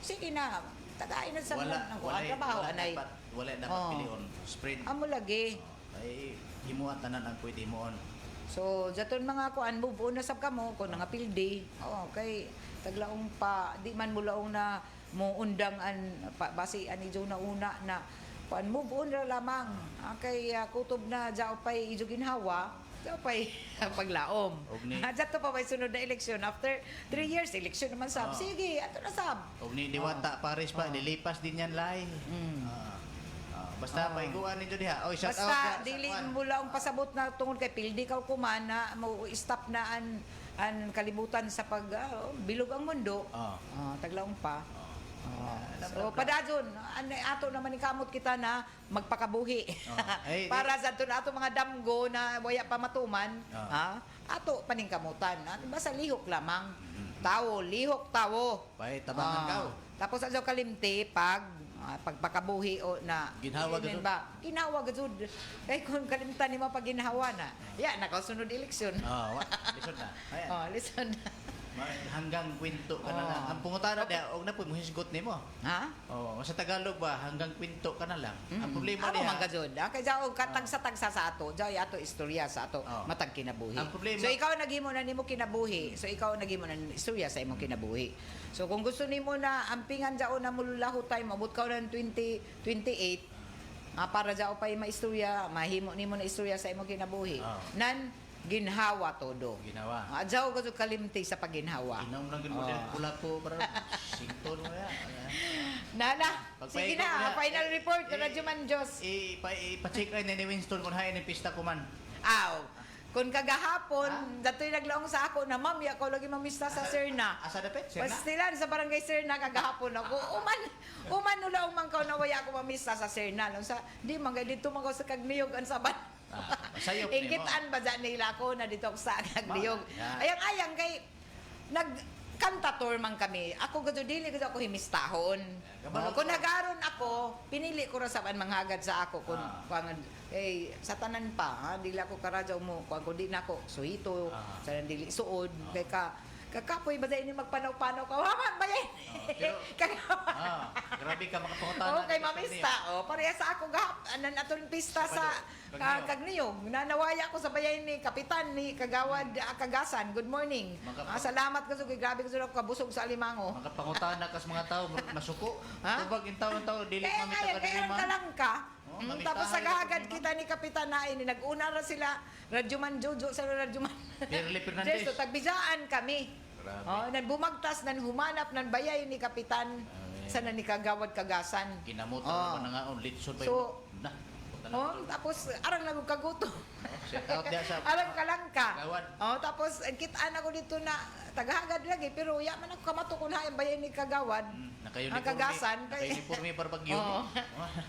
sige na tagay na sa trabaho anay wala dapat pilion spread amo lagi ay himuan tanan ang pwede himuon. So jaton mga kuan move on na sab kamo kun nga pildi. Kay taglaong pa di man mulaong na mo undang an base ani jo na una na kuan move on ra lamang. Kay kutob na jao pay ijo ginhawa. Jao pay paglaom. Jato pa may sunod na eleksyon after 3 years eleksyon naman sab. Sige, ato na sab. Og ni Diwata Paris pa nilipas din yan lay. Basta paiguan ninyo diha. Shout out basta dili mula ang pasabot na tungod kay pildi ka kuman na mo stop na an kalibutan sa pag bilog ang mundo. Taglaong pa. So padadon ato naman ni kamot kita na magpakabuhi. Para sa ato mga damgo na waya pa matuman, ato paning kamutan. Basta lihok lamang. Lihok tawo. Pay tabangan kaw. Tapos adto kalimti pag pagpakabuhi o na Ginhawa Yun gazud. ba? Ginhawa gazud. Kay kung kalimtan ni mo pag ginhawa na. Ya, nakasunod eleksyon. Ah, lisod na. Ayan. Oh, listen. Hanggang kwento ka na Oo. lang. Ang pungutana niya, og na po mo hisgot nimo. Ha? Oh, sa Tagalog ba hanggang kwento ka na lang. Ang problema Ano man niya. gazud? Kay jao katagsa-tagsa sa ato, jao ato istorya sa ato Oo. matag kinabuhi. Ang problema- So ikaw naghimo na nimo kinabuhi. So ikaw naghimo na istorya sa imong kinabuhi. So kung gusto nimo na ampingan jao na mululaho tayo, mabot ka na ng 2028, para jao pa maistorya, mahimo nimo na istorya sa imong kinabuhi. Oo. Nan ginhawa todo. Ginawa. Adjaw ko kalimti sa pagginhawa. Inom lang gud mo din pula ko para sington mo ya. Nana, sige Pagpaikot na, na, final report, Radyo Man Diyos. Ipa-check ay ni Winston kung hain ni pista ko man. Aw, kung kagahapon, dato'y naglaong sa ako na, ma'am, ako lagi mamista sa Serna. Asa dapit? Sir na? Pastilan sa barangay Serna kagahapon ako. Uman nula umang kaw na waya ako mamista sa Serna. Sa, di man dito man ko sa Kagniyog ang saban. Sayop ni mo. Ingkitaan ba dyan nila ko na dito ako sa Kagniyog. Yan. Ayang-ayang kay, kantator man kami. Ako gado dili gado ako himistahon. Kabalo Kung ko. nagaron ako, pinili ko ra sa manghagad sa ako kung pangad sa tanan pa, ha? Dili ako karadyaw mo kung di na ako suhito, sa dili suod kay kakapoy ba ini magpanaw-panaw ka? Waman ba yan? pero- Grabe ka makapangutana. Oh, kay mamista. Oh, pareha sa ako gahap. Anan atong pista sa Kagniyog. Nanawaya ko sa bayan ni Kapitan ni Kagawad Kagasan. Good morning. Salamat ko kay grabe ko sa kabusog sa Alimango. Makapangutana kas mga tao masuko. Ha? Tubag in taon-taon dili Kaya mamita nga, ka kaya dili ka lang ka. Oh, Tapos mamitahan sagahagad ka, kita ni Kapitan na ini. Nag-una ra sila. Radyoman Jojo sa Radyoman. Pirli Fernandez. Jesto, tagbijaan kami. Grabe. Oh, nan bumagtas, nan humanap, nan bayay ni Kapitan sa ni Kagawad Kagasan. Ginamotor Oh. mo na nga on litson pa So, na. Oh, tapos arang lang kaguto. Shout out diya sa Arang ka lang ka. Kagawad. Oh, tapos kitaan ako dito na tagahagad lagi pero ya man ako kamato kun hain bayan ni Kagawad. Ang Kagasan kay Naka-uniforme para pag yun. Oo.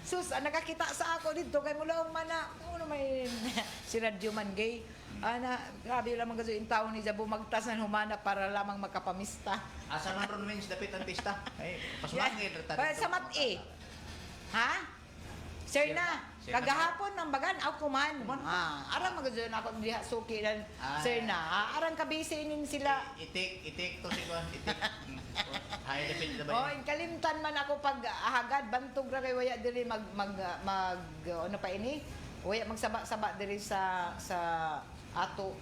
Sus, nakakita sa ako dito kay mula ang mana, ano may si Radyo Man Gay. Grabe lamang kasi yung taon ni Jabu magtas ng humana para lamang makapamista. Asa man ron wins dapit ang pista. Ay, pasmangin rata. Sa mat-e. Ha? Sir na, Sir na. kagahapon ng bagan, ako kuman. Arang magazyon ako diha suki dan sir na. Arang kabisi sila. Itik to si Juan, itik. Hay dapit na Oh, ba? kalimtan man ako pag ahagad bantog ra kay waya diri mag ano pa ini? Waya magsaba-saba diri sa ato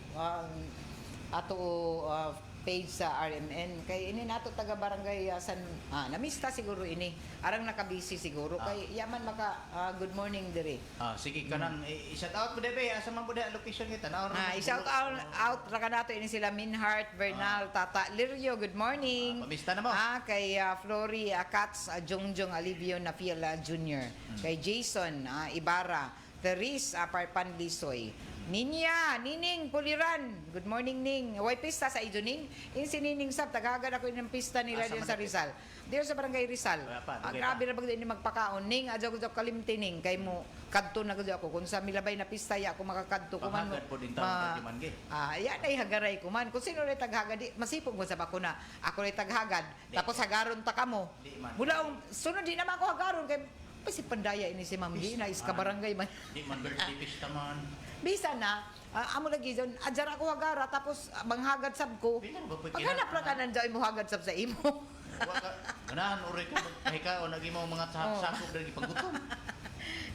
page sa RMN kay ini nato taga barangay San namista siguro ini arang nakabisi siguro kay yaman maka good morning diri. Sige kanan i-shout out mo debe asa man bude location kita na I-shout out ra kanato ini sila Minheart Bernal Tata Lirio good morning. Pamista na mo. Kay Flory Akats Jongjong Alivio Nafiela Jr. Kay Jason Ibarra Teris Parpan Lisoy. Nining Puliran. Good morning, Ning. Way pista sa Ijuning. Yung si Nining Sab, tagagad ako ng pista nila Asa diyan man sa dapit? Rizal. Diyan sa barangay Rizal. Dugay Grabe na pag din magpakaon. Ning, adyo ko kalimtining. Kay mo, kadto na gud ako. Kung sa milabay na pista, ya ako makakadto. Panghagad po din taon Radyo Man Gay. Yan ay hagaray kuman. Kung sino rin taghagad, masipog mo sa bakuna. Ako rin taghagad. Tapos hagaron ta kamo. Di man. Mula, sunod di naman ako hagaron. Kay, si pandaya ini si Ma'am Gina, is kabarangay man. Di man birthday pista man. Bisa na, amo lagi dyan, adjar ako hagara, tapos manghagad sab ko. Pila ba pwede Paghanap ra ka nandiyan mo hagad sab sa imo. Wa ka ganahan uri ka mahika o nagi mo mga sakop diri paggutom.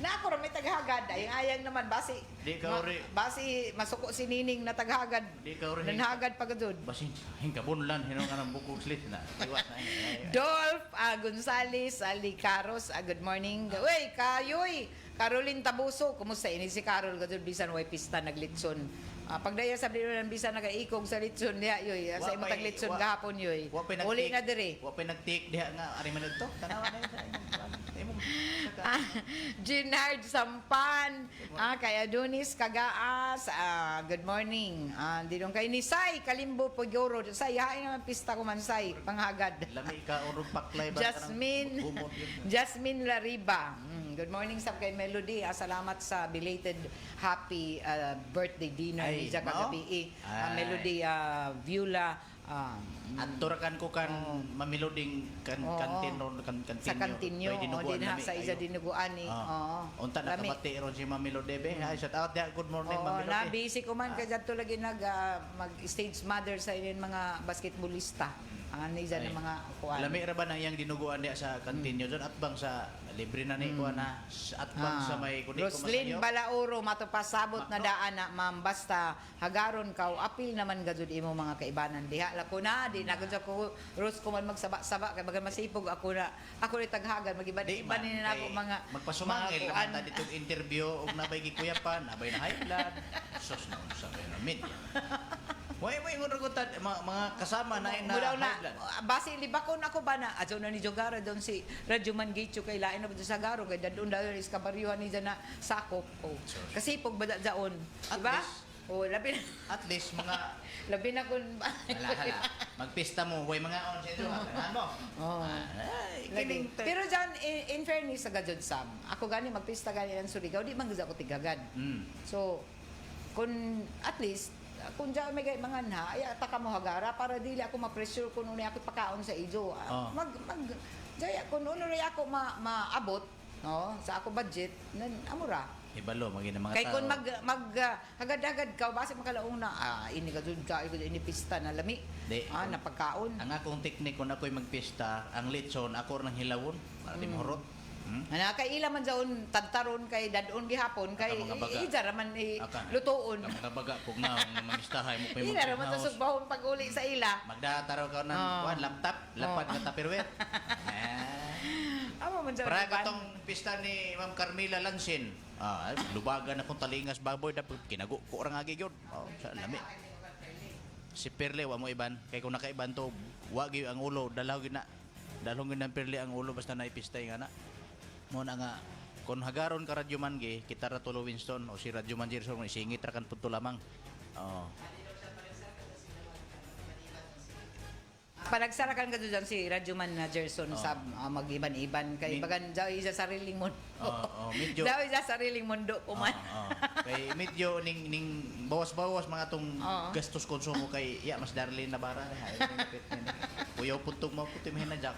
Na ako ra may taghagad, ayang naman, basi. Di ka uri. Basi, masuko si Nining na taghagad. Di ka uri. Nanhagad pagdud. Basin hingkabunlan hinong kanang bukog slit na. Iwas na. Dolph Gonzales Alicaros, good morning. Uy, kayoy. Caroline Tabuso, kumusta ini si Carol gadud bisan way pista naglitson. Pagdaya sa dito ng bisan nagaikog sa litson niya yoy, sa imo tag litson gahapon yoy. Uli na diri. Wa pa nagtik diha nga ari man to. Tanawa na imo. Ginard Sampan, kay Adonis Kagaas, good morning. Dinong kay Nisay Kalimbo Pogoro, say hain naman pista ko man say panghagad. Lami ka urog paklay ba Jasmine Lariba. Good morning sa kay Melody. Salamat sa belated happy birthday dinner ni Jack kagabi. Melody Viola Aturakan ko kan mamiloding kan Oo. kantin ron kan kantinyo. sa kantinyo Kay o dinuguan din ha lami sa isa kayo. dinuguan ni. Oo. Unta Lami. nakabati ron si Mamilode be. Hi, shout out dia. Good morning Oo, Mamilode. na busy ko man kay dadto lagi mag-stage mother sa inin mga basketballista. Ani dyan Ay. ng mga kuan. Lami ra ba na iyang dinuguan dia sa kantinyo doon at bang sa libre na ni kuan na at bang sa may kundi ko Roslyn masayo. Balauro matupasabot na daan na ma'am basta hagaron ka apil naman gajud imo mga kaibanan diha la ko na di na gud ko Ros ko man magsaba-saba kay bagan masipog ako ni taghagan magiban Di iban man, ni na ako kay mga magpasumangil mga naman ta ditong interview og nabay gikuyapan, nabay na high blood. Sus na sa na media. Way ngurugutan mga kasama na Mulaw na, high blood. base libakon ako ba na, adyo na ni Jogara doon si Radyo Mangicho kay lain na ba sa Garo, kay dadun daw is kabaryuhan ni dyan na sakop. Oh. Kasi pag bada daon, At diba? least- Oh, At least mga labi na kun hala. Magpista mo, way mga on sa ito. Ano? Oh. Ay, Lagi. kining Pero dyan, in fairness sa Gadjod Sam, ako gani magpista gani ng Surigao, di man gud ako tigagad. So, kung at least, kung dyan may mga na, ay taka mo hagara para dili ako ma-pressure kung ano ako pakaon sa ijo. Oh. Daya, kung ano rin ako maabot, no, sa ako budget, amura. ibalo maging mga Kay tao. kung hagad-hagad ka, base makalaong na, ini ka dun ka, ini pista na lami, Di. napagkaon. Ang akong teknik kung ako'y magpista, ang litson, ako nang hilawon, para di mahurot. Kaila man daon tadtaron kay dadon gihapon kay Aka mga baga. ija raman Aka. lutuon. Ang mga baga, kung na, ang mamistahay mo pa yung Ila raman sa sugbahon pag-uli sa ila. Magdataraw ka ng Oh. kuwan, laptop, lapad ka tupperware. Amo man daw. Para katong pista ni Ma'am Carmela Lansin. Lubagan akong talingas baboy dapat kinago ko orang agi gyud. Sa lami. Si Perle wa mo iban kay kung nakaiban to wa gyud ang ulo dalaw gyud na. Dalhong gyud ng Perle ang ulo basta naipistay nga na. Mo na nga kung hagaron ka Radyo Mangi, kita ra tulo Winston o si Radyo Man Gerson isingit ra kan punto lamang. Oh. Panagsarakan ka dyan si Radyo Man na Gerson sa mag-iban-iban kay bagan daw isa sariling mundo. Medyo Daw isa sariling mundo ko man. Kay medyo ning bawas-bawas mga tong Oo. gastos konsumo kay mas darlin na bara kuyaw puntog mo puti mo hinadyak.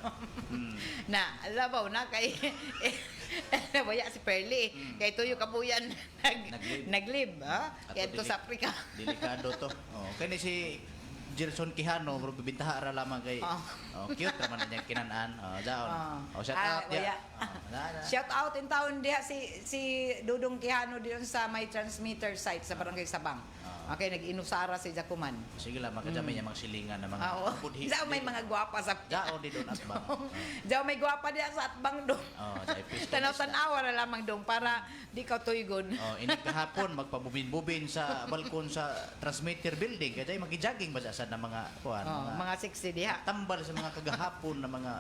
Na labaw na kay nabaya si Perly kay tuyo kabuyan naglib ha kay to sa Africa. Delikado to. Kani si Gerson Quijano bro bibintaha ra lamang kay cute ra man niya kinanaan. Daon. Shout out waya. ya. Shout out in town diha si Dudong Quijano diyon sa may transmitter site sa Barangay Sabang. Okay, nag-inusara si Jacuman. Sige lang makadami niya magsilingan na mga Oo. budhi. Daw may mga gwapa sa Daon di doon at bang. Daw may gwapa diha sa atbang dong. Dahil pista. Tanaw-tanawa na lamang dong para di ka tuygon. Ini kahapon magpabubin-bubin sa balkon sa transmitter building kaya magijogging ba sa na mga kuan Mga 60 diha. tambal sa mga kagahapon na mga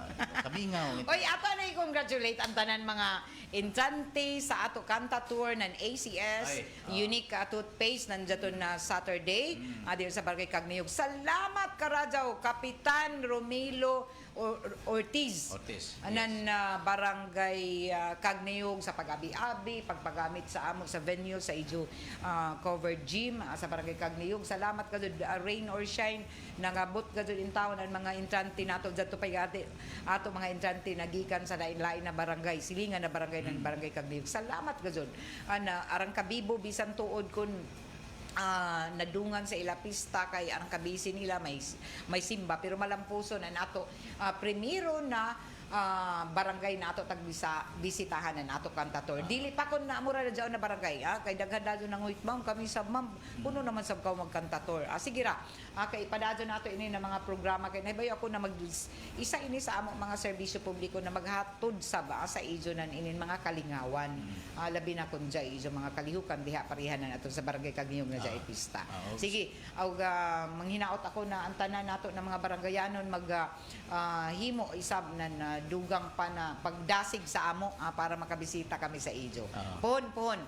kamingaw. Oy, ato na i-congratulate ang tanan mga entrante sa ato kanta tour ng ACS, Ay, unique toothpaste nandiyato na Saturday, dito sa Barangay Cagneyog. Salamat Karajaw, Kapitan Romelo Ortiz. Anan Barangay Cagneyog sa pag-abi-abi, pagpagamit sa among sa venue sa ijo covered gym sa Barangay Cagneyog. Salamat kadud rain or shine nangabot kadud in town ang mga entrante nato dadto pay ato mga entrante nagikan sa lain-lain na barangay, silingan na barangay ng Barangay Cagneyog. Salamat kadud. Arang kabibo bisan tuod kun nadungan sa ilapista kay ang kabisi nila may simba pero malampuson ang ato primero na barangay nato bisitahan na nato kantator. Dili pa kon naamura na dyan na barangay kay daghan dadyo nang ma'am kami sa ma'am puno naman sa kaw magkantator. Sige ra kay padadyo nato ini na mga programa kay nahibayo ako na isa ini sa among mga serbisyo publiko na maghatod sa ijo nan inin mga kalingawan. Labi na kun dyan ijo mga kalihukan diha parehan na nato sa barangay Cagneyog na dyan ipista. Sige, manghinaot ako na ang tanan nato ng mga barangayanon himo isab na dugang pa na pagdasig sa amo para makabisita kami sa Ijo. Ah. Pohon.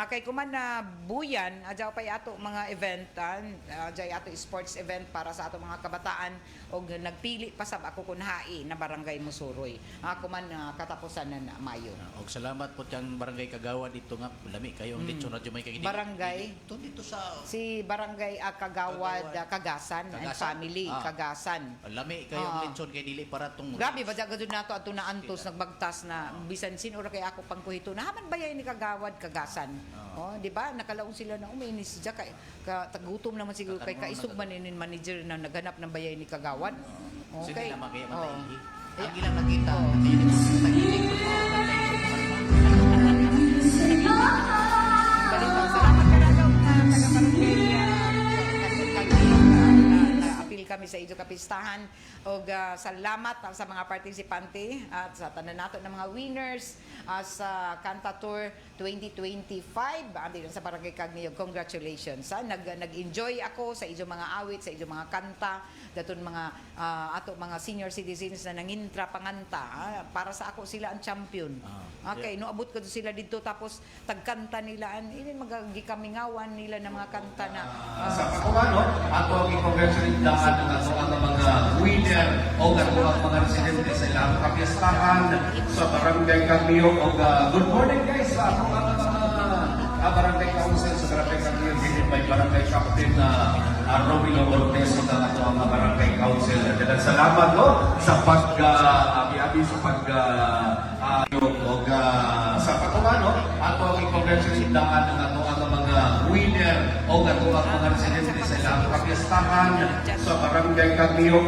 Kay kuman na buyan, adyaw pa ato mga event, adyaw ato sports event para sa ato mga kabataan og nagpili pa sab ako kunhai na barangay Musuroy. Kuman katapusan na Mayo. Og salamat po tiyang barangay Kagawad dito nga lami kayo ang lechon radyo may kay Barangay? dito sa Si Barangay Kagawad, Kagasan and Kagasan? Family, Ah. Kagasan. lami kayo ang Ah. lechon kay dili para tong Grabe ba dyan gano'n nato ato na antos nagbagtas na bisan sino ora kay ako pangkuhito na haman bayay ni Kagawad Kagasan. Oh, di ba? Nakalaon sila na uminis siya kay tagutom naman siguro kay kaisog man ni manager na naghanap ng bayay ni Kagawad. Sige na magaya oh. matay. Ang ilang nakita, tagilig po Balita, salamat ka na daw na taga-barangay na-appeal kami sa Ijo Kapistahan og salamat sa mga partisipante at sa tanan nato ng mga winners sa Kanta Tour 2025 andi sa Barangay Cagneyog. Congratulations. Nag-enjoy ako sa Ijo mga awit, sa Ijo mga kanta, daton mga ato mga senior citizens na nangintra panganta. Para sa ako sila ang champion. Okay, no abot ko sila dito tapos tagkanta nila ini magagikamingawan nila ng mga kanta na sa pagkumano, ato ang i-congratulate daan ng ato ang mga winner o ato ang mga residente sa ilang kapistahan sa Barangay Cagneyog. Good morning guys sa ato ang mga Barangay Council sa Barangay Cagneyog. Hinit may Barangay Captain Romilo Cortez sa ato ang mga Barangay Council. Daghang salamat no sa pag-abi sa sa pagkumano, ato ang i-congratulate daan ng ato ang mga winner o ato ang mga residente sa ilang kapistahan sa Barangay Cagneyog.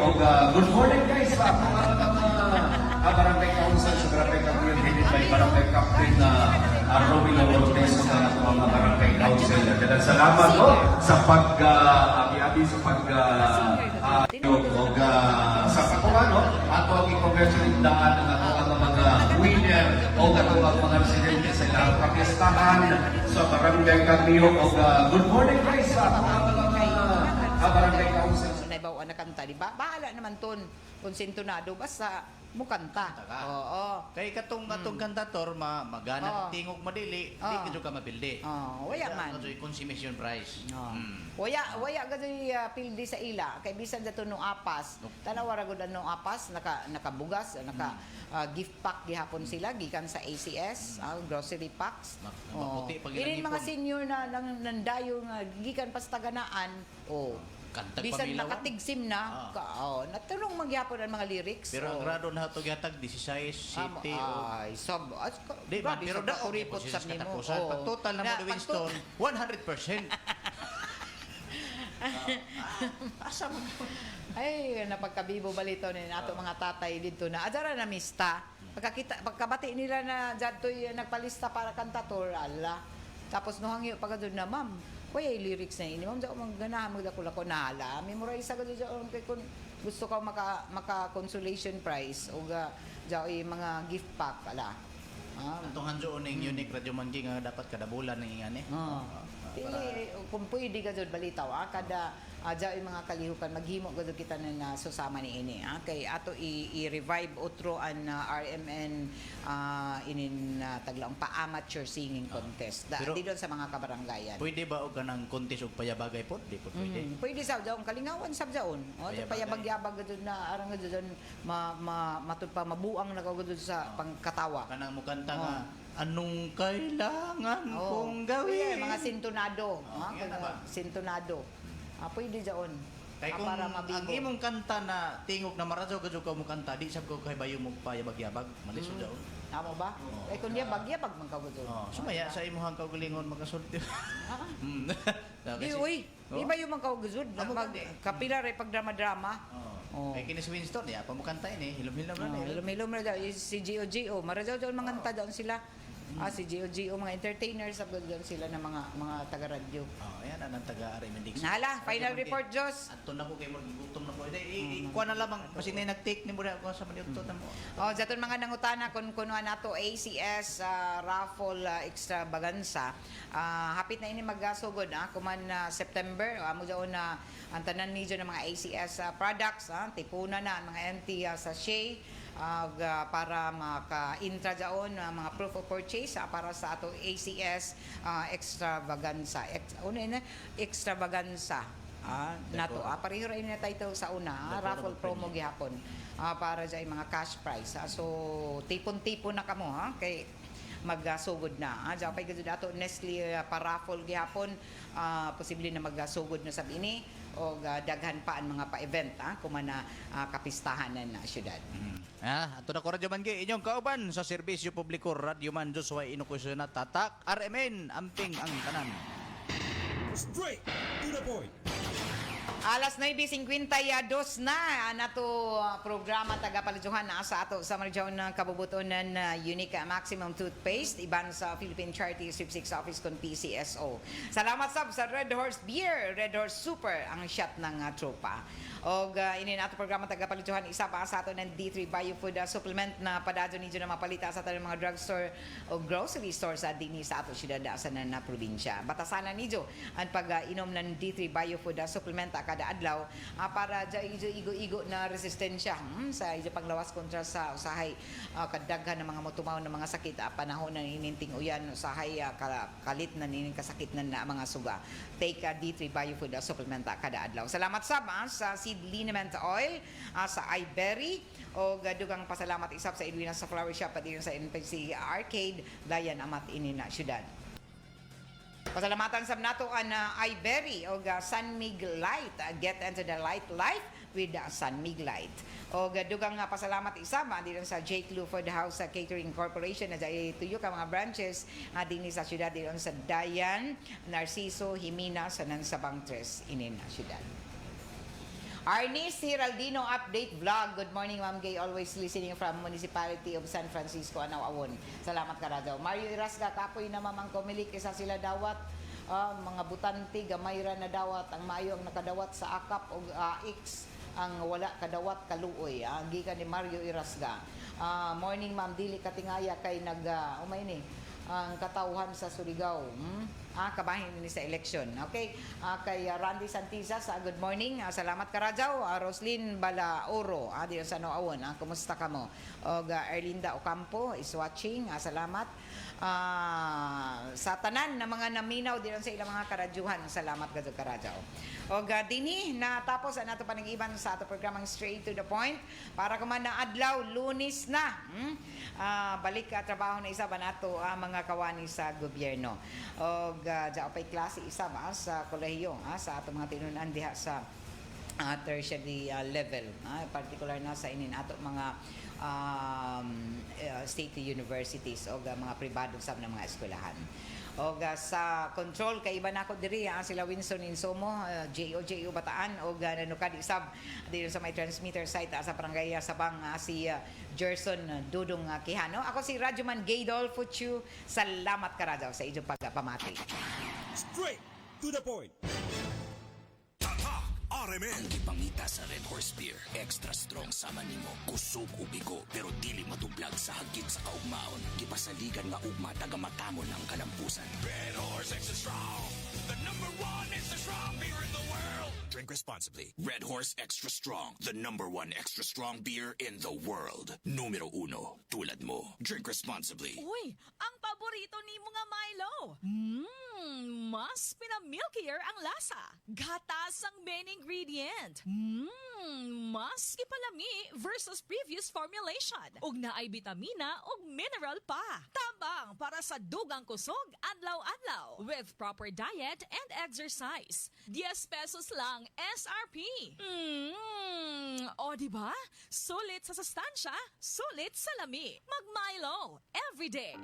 Good morning guys sa ato ang mga Barangay Council sa Barangay Cagneyog. Hinit may Barangay Captain Romilo Cortez sa ato ang mga Barangay Council. Daghang salamat no sa pag-abi sa sa pagkumano, ato ang i-congratulate daan ng ato ang mga winner o ato ang mga residente sa ilang kapistahan sa Barangay Cagneyog. Good morning guys sa ato ang mga Barangay Council. naibaw na kanta, di ba? Bahala naman ton kung sintonado basta mo kanta. Oo. Kay katong kantator magana tingog madili, di kadyo ka mabildi. Waya man. Kadyo consumption price. Waya gadoy pildi sa ila kay bisan dato no apas. Tanawa ra gud no apas nakabugas, gift pack gihapon sila gikan sa ACS, grocery packs. Maputi pag Ini ilang mga ipon. senior na nandayo nga gikan pas taganaan. Kantag Bisan pamilawan. nakatigsim na, natulong magyapon ang mga lyrics. Pero ang grado na ito gatag 16 city o Ay, di man, pero daog kuripot po sa sila nimo. katapusan. Pag total na mo ni Winston, 100%. Asa mo? Ay, napagkabibo balito ni nato mga tatay dito na adara na mista. Pagkabati nila na datoy nagpalista para kantator, ala. Tapos no hangyo pagad na ma'am. Kuya lyrics na ini ma'am sa ganahan magdako na ala. Memorize agad diyon kay kun gusto ka maka consolation prize o mga gift pack ala. Atong hanjo ning unique radio mangi nga dapat kada bulan ning ingani. Dili kung pwede ka jud balitaw kada adya yung mga kalihukan maghimo gud kita na susama ni ini kay ato i-revive utro an RMN inin taglaong pa-amateur singing contest Pero- di doon sa mga kabaranggayan. Pwede ba og kanang contest og payabagay pod? Di pod pwede. Pwede sa daon kalingawan sab daon. Payabagay. Payabag-yabag gud na arang gud doon matud pa mabuang na gud sa pangkatawa. Kanang mukanta nga anong kailangan kong Yeah, gawin? mga sintonado. yan na ba? Sintonado. Pwede daon. Kay kung Para ang mabigo. imong kanta na tingog na maradyo kadyo ka mo kanta, di sab ko kay bayo mo payabag-yabag, malisod daw. Tama ba? Kung diya bagyabag man ka gud. Sumaya sa imuhang kaugalingon magasulti. Di uy, di ba yung mga kaugusod na Amo mag gani. kapila ray pag drama-drama. Kay kini si Winston, ya pamukanta ini, hilom-hilom na ni. Hilom-hilom na daw si Gio. Marajaw daw mga kanta daw sila. Si Gio mga entertainers sab daw sila ng mga taga-radyo. Ayan ang taga-ari Mendix. Nala, final report Jos. Ato na ko kay mo gutom na ko. Ikuha na lamang kasi na nag-take ni mo na ako sa maniutot na mo. Daton mga nangutana kung kuno nato ACS raffle extravaganza. Hapit na ini magasugod kuman September amo daw na ang tanan medyo ng mga ACS products tipunan na ang mga NT sachet para maka-intra daon mga proof of purchase para sa ato ACS extravaganza. Extravaganza. Nato pareho rin na title sa una, raffle promo gihapon para sa mga cash prize. So tipon-tipon na kamo kay magasugod na. Diyan pay gud ato Nestle pa-raffle gihapon, posible na magasugod na sab ini o daghan pa ang mga pa-event kumana kapistahan na syudad. Ato na ko Radyo Man Gay, inyong kauban sa serbisyo publiko Radyo Man Joshua Inokusyon na tatak RMN amping ang tanan. Straight to the point. Alas 9:52 na nato programa tagapalijuhan sa ato sa Marjaw ng kabubutonan na Unique Maximum Toothpaste iban sa Philippine Charity Strip 6 Office kon PCSO. Salamat sab sa Red Horse Beer, Red Horse Super ang shot ng tropa. Og ini nato programa tagapalijuhan isa pa sa ato ng D3 Biofood Supplement na padadyo ninyo na mapalita sa ato mga drugstore o grocery store sa dinhi sa ato syudad sa na probinsya. Batasan ninyo ang pag-inom ng D3 Biofood Supplement kada adlaw para igo-igo na resistensya sa paglawas kontra sa usahay kadaghan ng mga motumaw ng mga sakit panahon na ininting uyan usahay kalit na nining kasakit na mga suga. Take D3 Biofood Supplement kada adlaw. Salamat sab sa seed liniment oil sa iBerry o dugang pasalamat isap sa Edwina sa flower shop pati sa NPC Arcade dayan amat ini na syudad. Pasalamatan sab nato ang iBerry o San Mig Light. Get into the light life with San Mig Light. O dugang pasalamat isab dito sa J. Clifford House Catering Corporation na tuyo ka mga branches dinhi sa syudad dito sa Dayan, Narciso, Jimena sa Nansabang 3 inin na syudad. Arnis Hiraldino update vlog. Good morning, Ma'am Gay. Always listening from Municipality of San Francisco, Anaw-Awon. Salamat ka daw. Mario Irasga, kapoy na mamang kumilik isa sila dawat. Mga butanti, gamayra na dawat. Ang mayo ang nakadawat sa akap o X. Ang wala kadawat kaluoy. Ang gikan ni Mario Irasga. Morning, Ma'am. Dili katingaya kay umay ni ang katauhan sa Surigao. Kabahin ni sa election. Okay? Kay Randy Santiza sa good morning. Salamat ka Rajaw. Roslyn Balaoro. Di sa Noawon. Kumusta ka mo? O Erlinda Ocampo is watching. Salamat. Sa tanan na mga naminaw din sa ilang mga karadyuhan. Salamat ka Rajaw. O dini natapos ang ato panag-iban sa ato programang Straight to the Point. Para kuman na adlaw, Lunis na. Balik ka trabaho na isa ba nato mga kawani sa gobyerno. O dyan pa'y klase isa ba sa kolehiyo sa ato mga tinunan diha sa tertiary level. Particular na sa inin ato mga state universities o mga pribado sa mga eskwelahan. O sa control kay iba nako diri sila Winston Insomo, JO Bataan o nanukad isab dito sa may transmitter site sa Barangay Sabang si Gerson Dudong Quijano. Ako si Radyoman Gaydol Futchu. Salamat ka Radyo sa inyong pagpamati. Straight to the point. RMN. Ang gipangita sa Red Horse Beer, extra strong sama nimo, kusog ubigo, pero dili matublag sa hagit sa kaugmaon. Gipasaligan nga ugma taga matamon ang kalampusan. Red Horse Extra Strong, the #1 extra strong beer in the world. Drink responsibly. Red Horse Extra Strong, the #1 extra strong beer in the world. Numero 1, tulad mo. Drink responsibly. Uy, ang paborito ni mo nga Milo. Mas pinamilkier ang lasa. Gatas ang main ingredient. Mas ipalami versus previous formulation. Ug naay bitamina ug mineral pa. Tabang para sa dugang kusog adlaw-adlaw with proper diet and exercise. 10 pesos lang SRP. O diba? Sulit sa sustansya, sulit sa lami. Mag Milo every day.